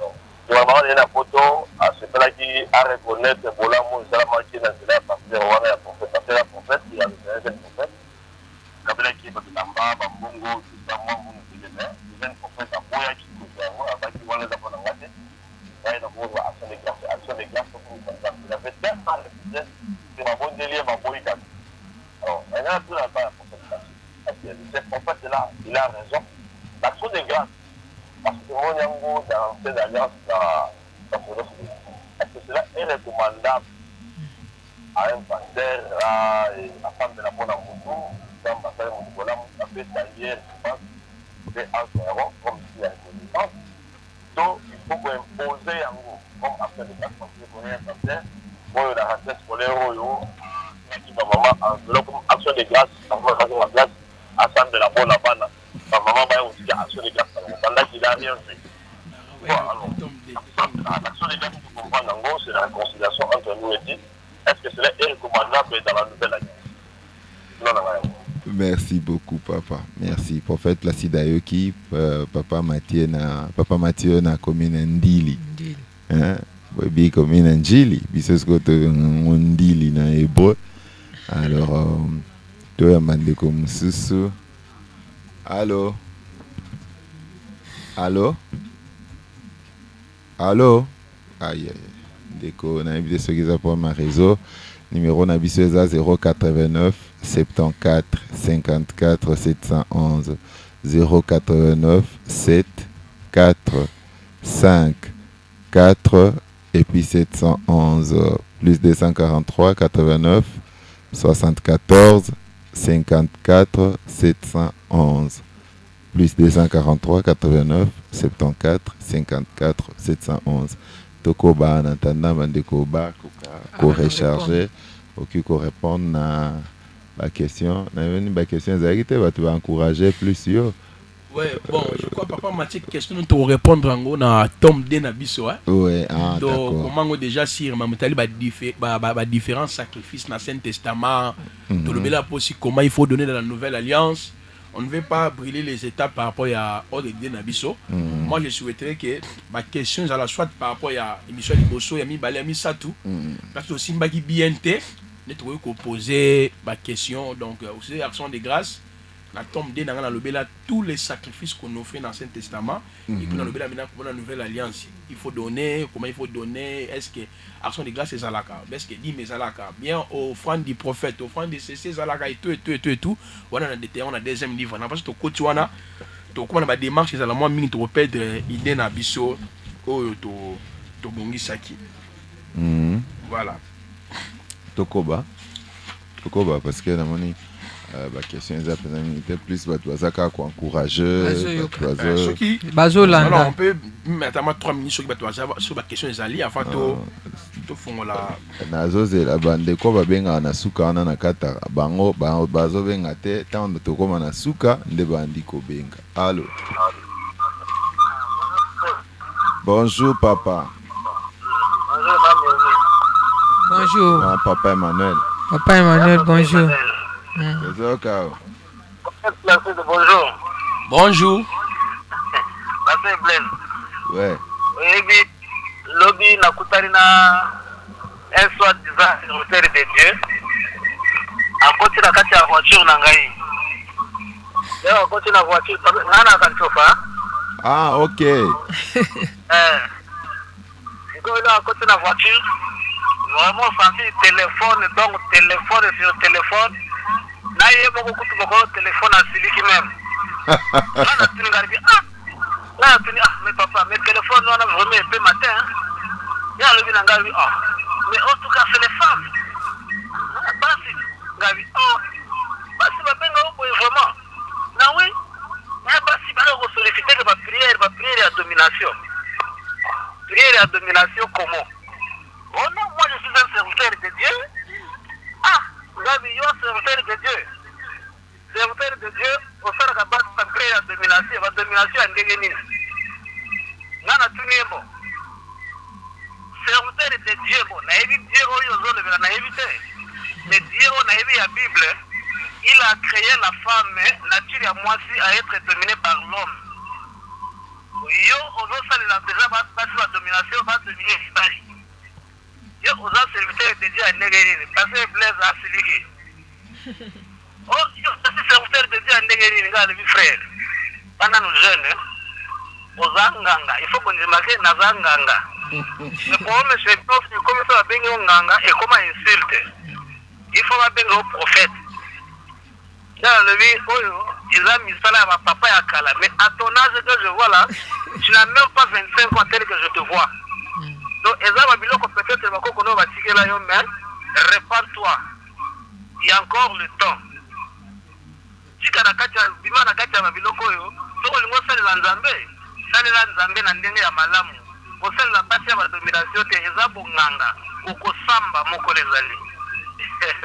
Donc, il y a une photo, c'est là qui a reconnaître pour l'amour, c'est la moitié dans la pasteur, on a la prophète, il y a le prophète. Kabila qui est de Lamba, Bambongo, tout ça, moi, vous nous dites, il y a une prophète à Boya qui nous fait avoir, avec qui on les a pas dans la tête. Il y a une action de grâce, pour nous faire ça. Il a fait tellement de c'est ma bonne délire, ma bonne carte. Alors, il y a tout là-bas, la prophète. Ce prophète-là, il a raison. L'action de grâce, parce que mon yango dans cette alliance, est-ce que cela est recommandable à un pasteur, à la femme de la bonne amour, dans ma femme de Bolam, à fait tailler, je pense, c'est un zéro, comme si il y a une connaissance. Donc, il faut imposer yango, comme après le cas, parce que pour un pasteur, pour la recette scolaire, qui va vraiment envelopper comme action de grâce, dans la place, à Sam de la bonne abana. Ma maman va aussi action de grâce, pendant qu'il a rien fait. Alors, l'action de grâce, pour comprendre en gros, c'est la réconciliation entre nous et Dieu. Est-ce que cela est recommandable dans la nouvelle alliance? Non, non, non. Merci beaucoup, papa. Merci. Prophète Placide Ayoki, papa Mathieu na commune Ndili. Oui, commune Ndili. Biso skoto Ndili na hébreu. Alors, toi amande comme susu. Allô? Allô? Allô? Aïe, aïe. Déco, on a invité ceux qui ont ma réseau. Numéro Nabiso 089 74 54 711 089 7 4 5 4 et puis 711 plus 243 89 74 54 711 plus 243 89 74 54 711 Tokoba en attendant Bandekoba pour recharger pour répondre à la question. La question tu vas encourager plus yo. Ouais, bon, je crois papa Mathieu question nous te répondre en gros na tome de na biso hein. Ouais, donc comment déjà si mamutali ba différents sacrifices dans Saint Testament, to le bela aussi comment il faut donner dans la nouvelle alliance. On ne veut pas brûler les étapes par rapport à ordre de Nabiso. Moi, je souhaiterais que ma question soit par rapport à l'émission de Bosso, Yami Balami Satou. Parce que aussi, je bien nous poser ma question. Donc, aussi, action de grâce. La tombe de dans le tous les sacrifices qu'on a fait dans l'Ancien Testament. Et puis, dans la nouvelle alliance, il faut donner. Comment il faut donner? Est-ce que action de grâce est Zalaka? Est-ce que dit mes Zalaka? Bien, offrande du prophète, offrande de CC Zalaka et tout. Voilà, on a deuxième livre. Parce que tu as une démarche, c'est la moins minute pour perdre l'idée na biso ou to bongi saki. Voilà. Tokoba, parce que la monnaie. question eza mpenza mingi te plus bato baza kaka koencourageux bazolanda on peut mettre 3 minutes soki bato baza sur baquestion ezali afin tofongola nazozela bandeko babengaka na suka wana na kata bango bazobenga te ntango tokóma na suka nde bandi kobenga. Allo. Bonjour papa. Bonjour. Papa Emmanuel. Papa Emmanuel, bonjour. Bonjour. Bonjour. Pasteur Blaise. Ouais. Oui, lobby nakutani na un soi-disant serviteur de Dieu. Akoti na kati ya voiture na ngai. Leo akoti na voiture ngana akanchofa. Ah, ok. Là, à côté de la voiture, vraiment senti téléphone, donc téléphone sur téléphone. Là, il y a beaucoup de téléphone à celui qui même. Là, tu regardes, mais papa, mes téléphones, on a vraiment un peu matin. Il y a le gars, mais en tout cas, c'est les femmes. Basi, vraiment. Non, oui. Mais basi, on sollicite la prière à domination. Prière à domination comment? Oh non, moi je suis un serviteur de Dieu. Ah, vous avez eu un serviteur de Dieu. Serviteur de Dieu, au sein de la base de prière à domination, la domination est dégainée. Nana tout n'est bon. Serviteur de Dieu, bon, n'a évité Dieu, n'a évité. Mais Dieu, n'a évité la Bible, il a créé la femme, nature à moitié à être dominée par l'homme. Yo ozosalela déjà basi ba domination ba dominer Paris. Yo oza serviteur de Dieu à Negeri parce que Blaise a siliki. Oh yo c'est serviteur de Dieu à Negeri ngale mi frère. Pendant nous jeunes oza nganga, il faut qu'on remarque na nganga. Mais pour monsieur prof, comme ça bengi nganga et comment insulte. Il faut ba bengi au prophète. Là le vie ils ont mis ça là à papa et à Kala. Mais à ton âge que je vois là, tu n'as même pas 25 ans tel que je te vois. Donc, ils ont mis peut-être que nous va tirer là, mais répare-toi. Il y a encore le temps. Si tu as bima na kati ya biloko yo, so lingo salela nzambe na ndenge ya malamu. Kosalela basi ya domination te eza bonganga, okosamba moko lezali.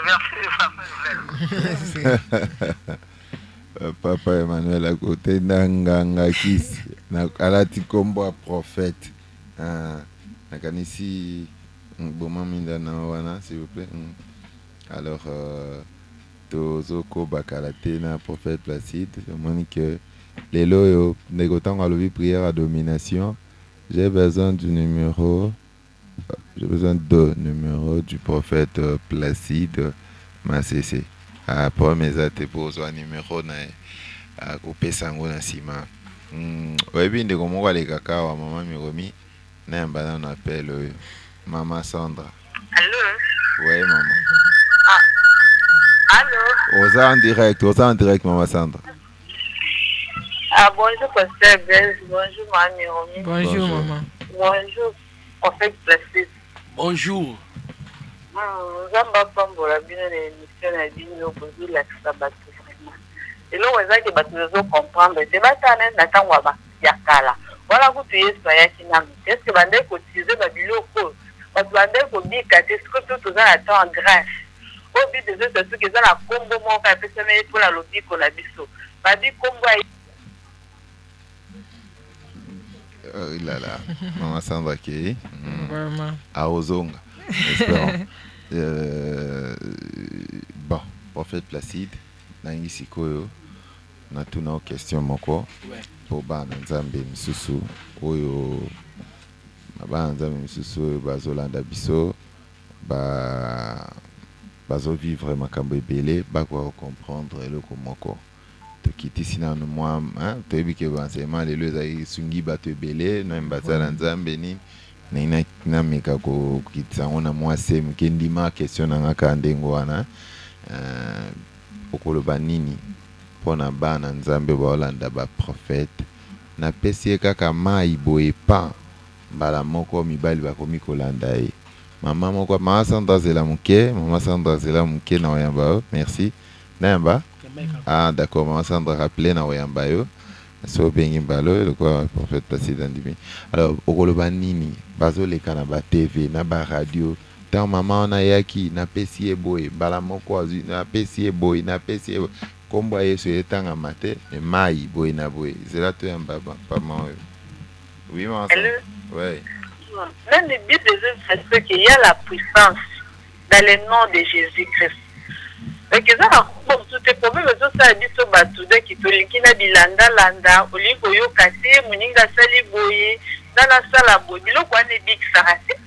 Merci. Papa Emmanuel à côté d'Anganga Kis, alati kombo prophète. Nakanisi Boma Mindana wana s'il vous plaît. Alors Tozoko Bakalate na prophète Placide, je me que les loyaux négotant à l'objet prière à domination. J'ai besoin du numéro. J'ai besoin de numéro du prophète Placide Massé. Pour mes athées pour un numéro na couper sango na sima. Ouais bien de comment les caca wa maman Miromi na mbana on appelle maman Sandra. Allô? Ouais maman. Ah. Allô? Osa en direct maman Sandra. Ah bonjour pasteur Blaise, bonjour maman Miromi. Bonjour maman. Bonjour prophète Placide. Bonjour. Nzamba pambola bino na émission na bino kozolakisa bato vraiment eloko ezaki bato ezokomprendre te batana na ntango ya kala wala kutu yesu ayaki nanu est ce que bandeki kotize babiloko bato bandeki kobika te soki to toza na temps grâce oyo bi dezosa soki eza na kombo moko apesama ye mpona lobiko na biso babi kombo Il a là, maman Sandra qui vraiment à Ozonga. Espérons. Bon, prophète Placide, nangi sikoyo na tuna question moko pour bana nzambe misusu oyo bana nzambe misusu bazolanda biso bazo vivre makambo ebele bakwa comprendre eloko moko tokitisi nanu mwa toyebi ke baenseignement lelo ezali sungi bato ebele na mbazala nzambe nini na meka kokitisa ngo na mwase moke ndima question na ngaka ndenge wana okoloba nini mpona bana nzambe baolanda baprofete napesi ye kaka mai boye pa mbala moko mibali bakomi kolanda ye mama moko mama Sandra zela moke na oyamba merci Nemba? Ah, d'accord. Maman Sandra rappelé na oyamba yo. So bengi mbalo le quoi prophète passé dans dimi. Alors, okoloba nini, bazo leka na ba TV, na ba radio. Tant maman na yaki na pesi boy, bala moko azu na pesi boy, na pesi kombo yeso etanga mate, mais mai boy na boy. C'est là tu yamba pas maman. Oui, maman. Oui. Dans le Bible, c'est qu'il y a la puissance dans le nom de Jésus-Christ. Donc, ça a tout les problèmes, tout ça a dit sur Batouda qui te linkina bilanda landa, oliko yo kase, muninga sali boye, dans la salle à boye, bilo quoi ne big sarate,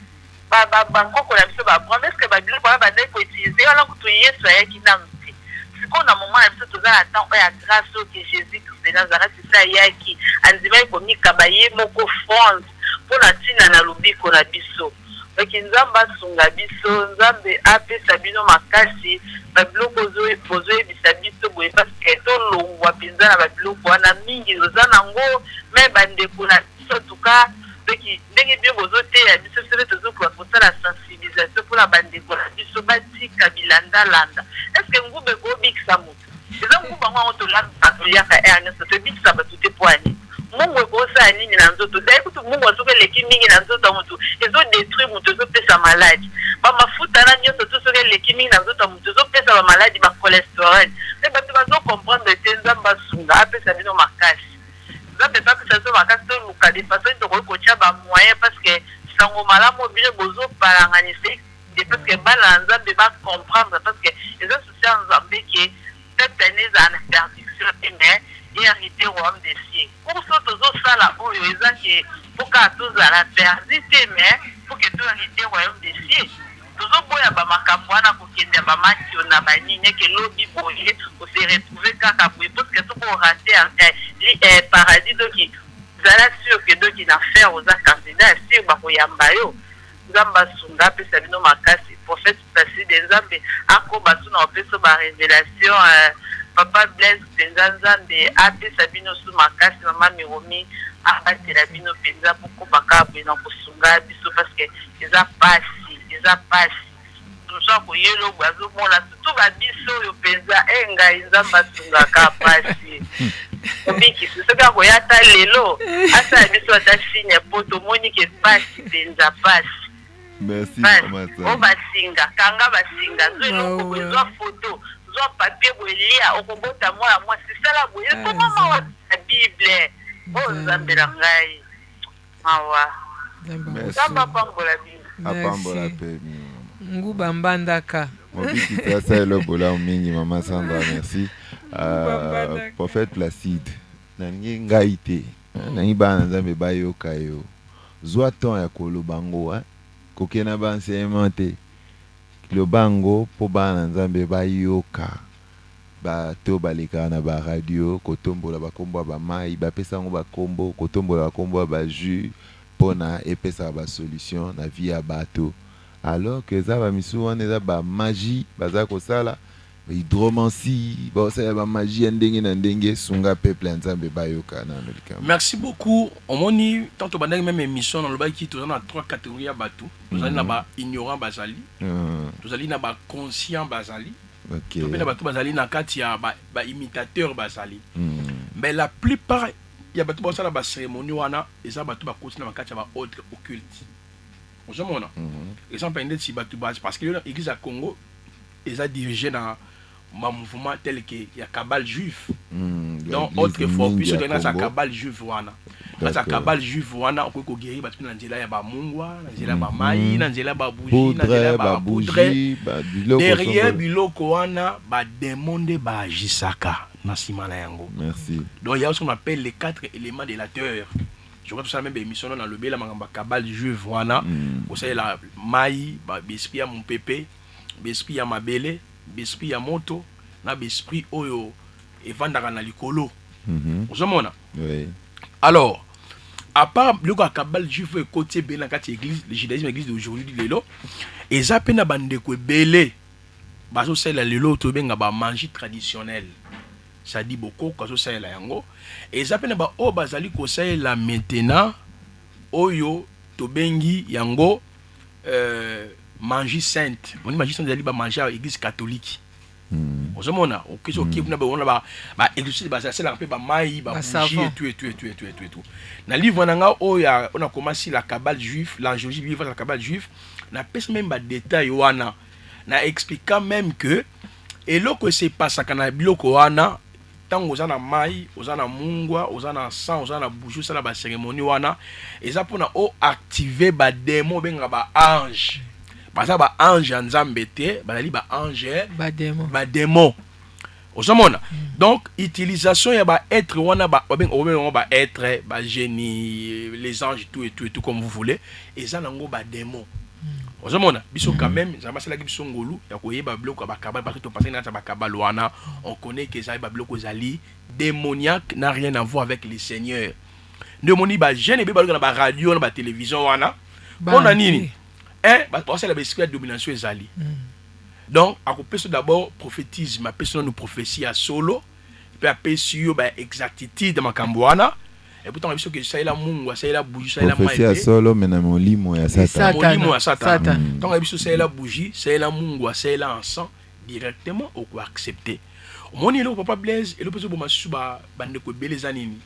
koko la biso ba promesse que ba bilo quoi ba dai ko utiliser, ala kutu yesu ya ki namti. C'est qu'on a moment là biso toza attend ya grâce que Jésus Christ de Nazareth c'est ça yaki, anzima ko mika baye moko France pour la tina na lubiko na biso. Donc nzamba sunga biso, nzambe apesa bino makasi. Babiloko bozo ebisa biso boye parce que tolongwa mpenza na babiloko wana mingi oza nango me bandeko na biso tuka ndenge bio bozoteya biso sebe tozokoka kosala sensibilisation mpona bandeko na biso batika bilandalanda. Estce ngube koobikisa moto eza nguba ngo yango toliaka ere nyonso tobikisa bato te po ani mungu ekosala nini na nzoto dai kutu mungu asoki eleki mingi na nzoto ya motu ezodétruire moto ezopesa maladi bamafuta na nyonso to soki eleki mingi na nzoto ya motu ezopesa bamaladi bacholesterol e bato bazokomprendre te nzambe asunga apesa bino makasi nzambe pe apesa biso makasi toluka de façon tokoki kotia bamoyen parce que sango malamu bino bozopalanganisa de parce que bana na nzambe bacomprendre parce que eza susi ya nzambe ke peuple ane eza na interdiction te mais hérité royaume des cieux. Pour ça, tous les sala oyo eza ke poka tozala perdu te mais pour que tout hérité royaume des cieux. Tozo boya ba makambo wana kokende ba matio na ba nini ke lobi boye o se retrouver kaka boye parce que tout pour rater paradis donc zala sûr que donc il a faire aux candidats sur ba koyamba yo. Nzamba sunga pe sabino makasi prophète passé des nzambe akoba tuna opeso ba révélation Papa Blaise Penzanzambe apesa bino su makasi mama Miromi abatela bino penza poko bakabwe na kosunga biso parce que eza pasi tuza koyelo bazo mona tout ba biso yo penza enga nzamba sunga ka pasi obiki soka koyata lelo asa biso ata signe poto moni ke pasi penza pasi. Merci maman. O basinga kanga basinga zo ko zo photo papier bolia okobota mwana moi c'est ça la boye comment ma la Bible oh nzambela ngai mawa nzamba pambola Bible apambola pe nguba mbandaka mobiki tasa elo bola mingi maman Sandra merci prophète Placide nangi ngai te nangi bana nzambe bayoka yo zwa ton ya kolobango kokena ba enseignement te Lobango po bana nzambe bayoka bato baleka na ba radio kotombola bakombo ba mai bapesa ngo bakombo kotombola bakombo ba jus pona epesa ba solution na vie ya bato alors que za ba misu wana za ba magie baza kosala hydromancie ba osala ba magie ndenge na ndenge sunga peuple nzambe bayoka na nolika. Merci beaucoup. Omoni tanto bandaki même émission dans le bas qui toza na trois catégories ya bato. Tozali na ba ignorant bazali. Tozali na ba conscient bazali. OK. Topena bato bazali na kati ya ba imitateur bazali. Mais la plupart ya bato basala ba cérémonie wana eza bato ba continue na kati ya ba autre occulte. Ozomona. Exemple inde si bato base parce que l'église à Congo eza dirigé dans un mouvement tel que il y a cabale juif. Donc autrefois puisque dans sa cabale juif wana. Dans sa cabale juif wana on peut guérir parce que dans nzela ya ba mungwa, dans nzela ba mai, dans nzela ba bougie, dans nzela ba bougie. Derrière biloko wana ba démon ba agisaka na sima na yango. Merci. Donc il y a ce qu'on appelle les 4 éléments délateurs. Je crois que ça même émission dans le bela mangamba cabale juif wana. Vous savez la mai, ba esprit ya mon pépé. Besprit ya mabele, besprit ya moto, na besprit oyo evandaka na likolo. Ozomona? Oui. Alors, à part le kabal juif côté bena kati église, le judaïsme église d'aujourd'hui lelo, eza pena bandeko belé. Bazo sala lelo to benga ba manger traditionnel. Ça dit beaucoup kazo sala yango. Eza pena ba o bazali ko sala maintenant oyo to bengi yango magie sainte. On dit magie sainte, c'est manger à l'église catholique. ozomona okisi okipe na ba exercice ba ça la pe ba mai ba bougie et tout na livre nanga oya on a commencé la cabale juive l'angiologie vivre la cabale juive na pèse même ba détail wana na expliquant même que eloko se passe kana biloko wana tango ozana mai ozana mungwa ozana sang ozana bougie ça la ba cérémonie wana eza pona o activer ba démon benga ba ange parce ba ange nzambe te balali ba ange ba démon ozomona donc utilisation ya ba être wana ba être ba génie les anges tout comme vous voulez eza nango ba démon ozomona biso quand même nzambe asala biso ngolu ya koyeba biloko ba kabal parce que to passer na ba kabal wana on connaît que ça ba biloko zali démoniaque n'a rien à voir avec les seigneurs ndemoni ba jeune be baloko na ba radio na ba télévision wana on a nini c'est la de domination ezali donc à couper d'abord prophétisme après nous prophétie à solo puis après sur exactitude makambo wana et pourtant il faut que ça la mungu ça la bougie ça la prophétie à solo mais na molimo ya satan donc il faut ça la bougie ça la mungu ça la encens directement au quoi accepter au moni le papa Blaise et le peut bo masuba bande ko belezanini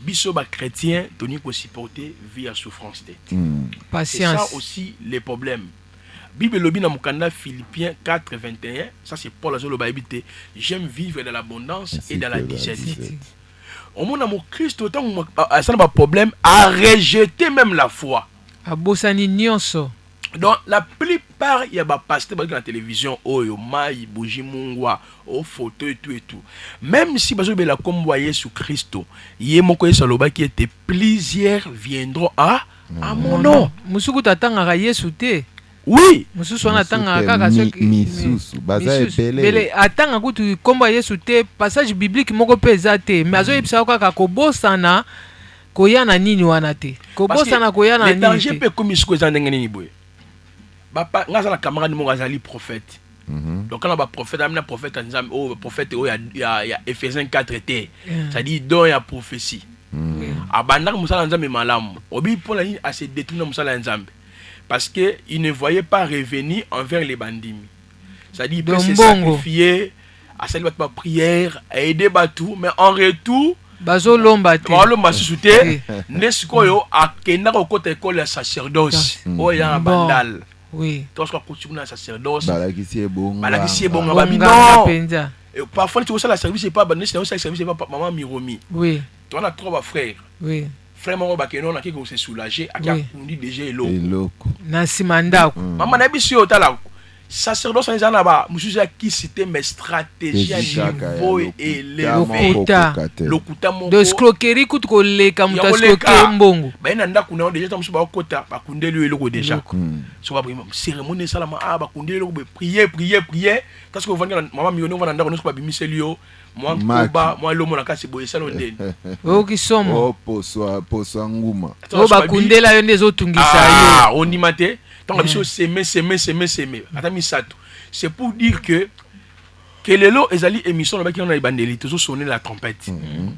biso ba chrétien toni ko supporter vie à souffrance tête patience c'est ça aussi les problèmes Bible lobi na mukanda Philippiens 4:21 ça c'est Paul azolo ba habité j'aime vivre dans l'abondance et dans la dignité au monde mon Christ autant ça n'a pas problème à rejeter même la foi a bosani nyonso. Donc la plupart il y a ba pasteur dans la télévision oyo mai bougie mungwa au photo et tout même si bazo be la kombo Yesu Christo yé moko esaloba qui était plusieurs viendront à mon nom musuku tatanga Yesu te oui mususu wana tanga kaka soki misusu baza epele atanga kutu kombo Yesu te passage biblique moko peza te mais azo yebisa kaka kobosana koyana nini wana te kobosana koyana nini te le danger peut comme ce que za ndenge nini boye papa ngaza na camarade mo ngazali prophète donc quand on va prophète amena prophète nzambe oh prophète oh ya Ephésiens 4 te ça dit don ya prophétie abanda musala nzambe malamu obi pour la à se détourner musala nzambe parce que il ne voyait pas revenir envers les bandits ça dit il peut se sacrifier à saluer la prière à aider batou mais en retour bazo lomba te balomba susute nesikoyo akenda ko kota école ya sacerdoce oya bandal oui toi ce qu'on continue à sacerdoce balakisi ebonga babi non et parfois tu vois ça la service c'est pas banné c'est ça service c'est pas maman Miromi oui toi on a trois frères oui frère maman bakeno na kiko se soulager akia kundi déjà eloko na simanda maman na biso otala sacerdoce en zanaba musuza qui citer mes stratégies à niveau élevé lokuta mon de escroquerie kutu ko leka muta escroquer mbongo ba ina ndako na déjà musu ba kota ba kundeli eloko déjà so ba cérémonie salama ba kundeli eloko prier parce que vendre maman millionnaire vendre ndako nusu ba bimiselio moi koba moi lomo na kasi boye salo ndeni o kisomo poso nguma o ba kundela yo ndezo tungisa yo on dit maté tant que biso semer atami sato c'est pour dire que lelo ezali émission na baki na ibandeli toujours sonner la trompette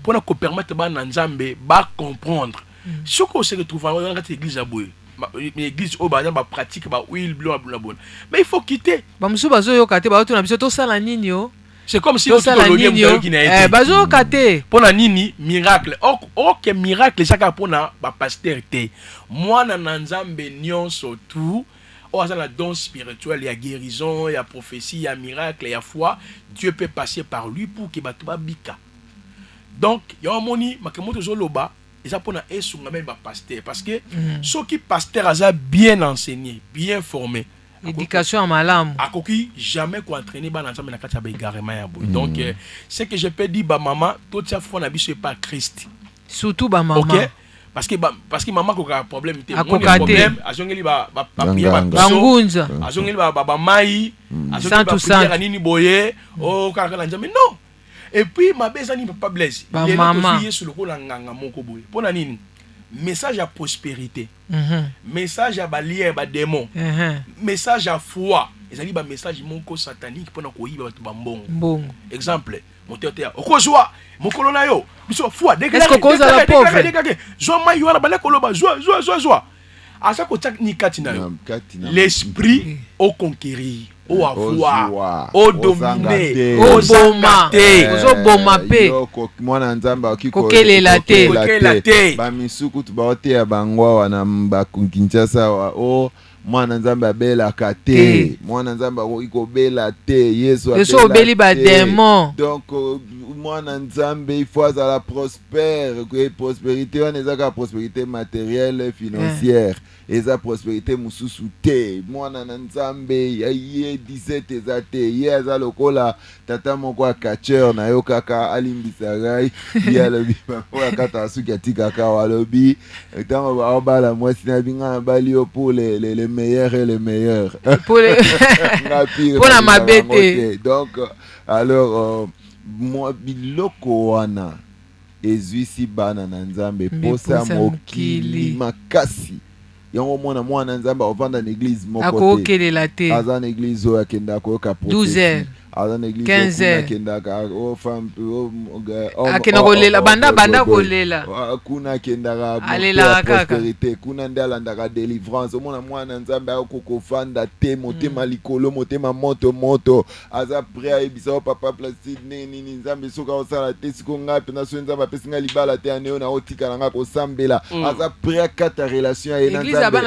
pour na ko permettre ba nzambe ba comprendre ce qu'on se retrouve dans cette église à boye l'église au bazan ba pratique ba huile blanc la bonne mais il faut quitter ba musu bazo yo kate ba to na biso to sala nini yo c'est comme si notre colonial qui n'a été bazo kate pour na nini miracle ok miracle ça ka pour na ba pasteur té moi na nzambe nyonso tout dans la don spirituelle, il y a guérison, il y a prophétie, il y a miracle, il y a foi. Dieu peut passer par lui pour qu'il battre bika. Donc, il y a un moni, ma kemoto zoloba, et ça pour na esu même ba pasteur parce que ceux qui pasteur a bien enseigné, bien formé. Éducation à malam. A koki jamais ko entraîner ba nzambe na kati ba égarement ya boy. Donc ce que je peux dire ba maman, tout ça foi na biso pas Christ. Surtout ba maman. OK? Parce que maman a un problème problème azongeli ba bangunza azongeli ba mai azongeli ba nini boye o kaka na nzambe non et puis ma bezani papa Blaise les maman sur le ko na nganga moko boye pona nini message à prospérité message à balier ba démon message à foi ezali ba message moko satanique pona ko yiba batu ba mbongo exemple moteur okozwa mokolo na yo biso foi est-ce que cause la pauvre zo mai yo na bale koloba zo asa ko tsak ni katina l'esprit au conquérir au avoir au dominer au boma ozo boma pe mwana nzamba kokelela te ba misuku tubaote ya bangwa wana Kinshasa o mwana nzamba belaka te mwana nzamba iko bela te Yesu obeli ba démon donc mwana nzambe il faut la prospère que prospérité on ezaka prospérité matérielle financière eza prospérité mususu te mwana nzambe ye 17 ezate ye eza lokola tata moko catcheur na yo kaka alimbisa gai ya lobi oya kata suki atikaka walobi tango ba bala mwasi na binga bali pour les meilleurs et les meilleurs pour la mabete donc alors moi biloko wana ezwisi bana na nzambe posa mokili makasi yango mwana nzambe ovanda na église moko te aza na église oyo akenda koyoka prophétie aza na église 15 akendaka akenda kolela banda kolela kuna akendaka prospérité kuna nde alandaka délivrance omona mwana nzambe akokofanda te motema likolo motema moto aza prêt ayebisa papa Placide nini nzambe soki akosala te siko ngai mpena soki nzambe apesi ngai libala te aneo na otikala ngai kosambela aza prêt akata relation aye na nzambe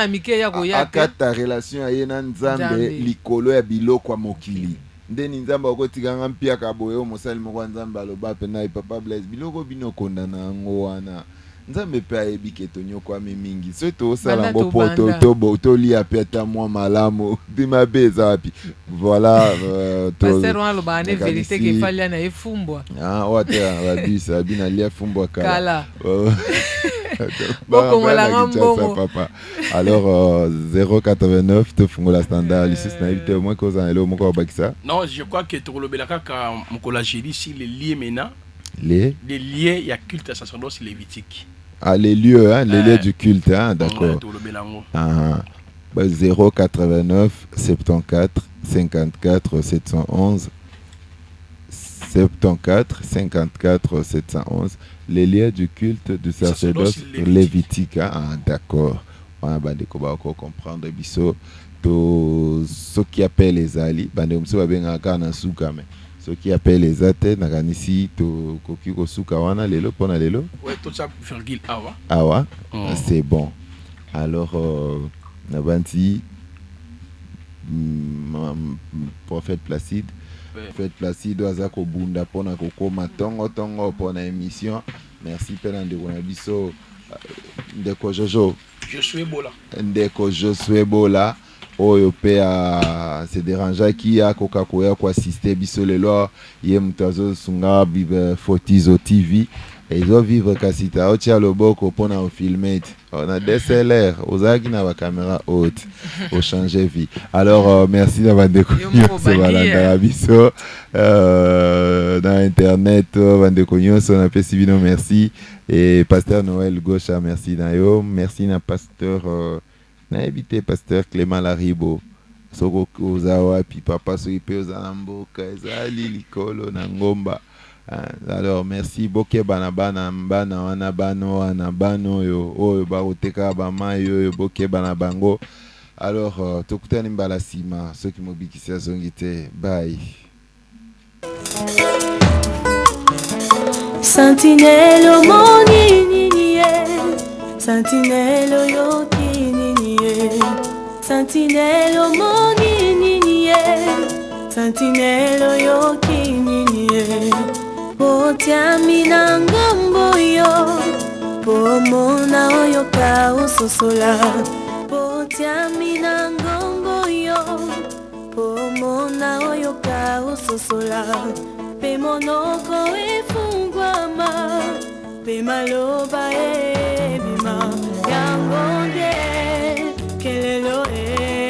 akata relation aye na nzambe likolo ya biloko ya mokili ndeni nzambe okotikanga mpiaka boye mosali moko nzambe aloba pena papa Blaise biloko bino kondana yango wana nzambe pe ayebi ke tonyokwami mingi so tosala ngo po tolia pe ata mwa malamu bimabe eza wapi voilà pasteur wana aloba ne vérité ke fali na efumbwa wate babisa bina lia fumbwa kala papa. Alors 089 tofungola standard lycée na éviter au moins cause en moko bakisa. Non, je crois que tolobela kaka mokola jeli si les liens maintenant les liens il y a culte à sacerdoce lévitique. Les lieux les lieux du culte d'accord. 089 74 54 711 74 54 711 les liens du culte du sacerdoce lévitique d'accord on va comprendre biso to ce qui appelle les ali bande mso babengaka na suka mais ce qui appelle les athées na kanisi to koki ko suka wana lelo pona lelo ouais tout ça virgule awa c'est bon alors na banti prophète Placide Prophète Placide aza ko bunda pona kokoma tongo pona émission merci pena ndeko na biso ndeko Jojo ndeko Josué Bola oyo pe a se déranger qui a kokakoya ko assister biso lelo ye mutazo sunga vive Fortizo TV et ils vivre kasita otia loboko pona au filmer on a DSLR ozaki na ba caméra haute au changer vie alors merci d'avoir découvert ce balanda biso dans internet bandeko so na pesi bino merci et pasteur Noël Gaucha merci nayo merci na pasteur na éviter pasteur Clément Laribo soko ozawa pi papa so ipe ozana mboka ezali likolo na ngomba. Alors merci boke bana wana bano yo ba oteka ba mai yo boke bana bango alors tokutani mbala sima ceux qui mobikisa zongite bye Sentinelle moni sentinelle yo kinini sentinelle moni sentinelle yo kinini Potiami na ngambo yo Pomona oyo ka usosola Potiami na ngambo yo Pomona oyo ka usosola Pe monoko efungwama Pe maloba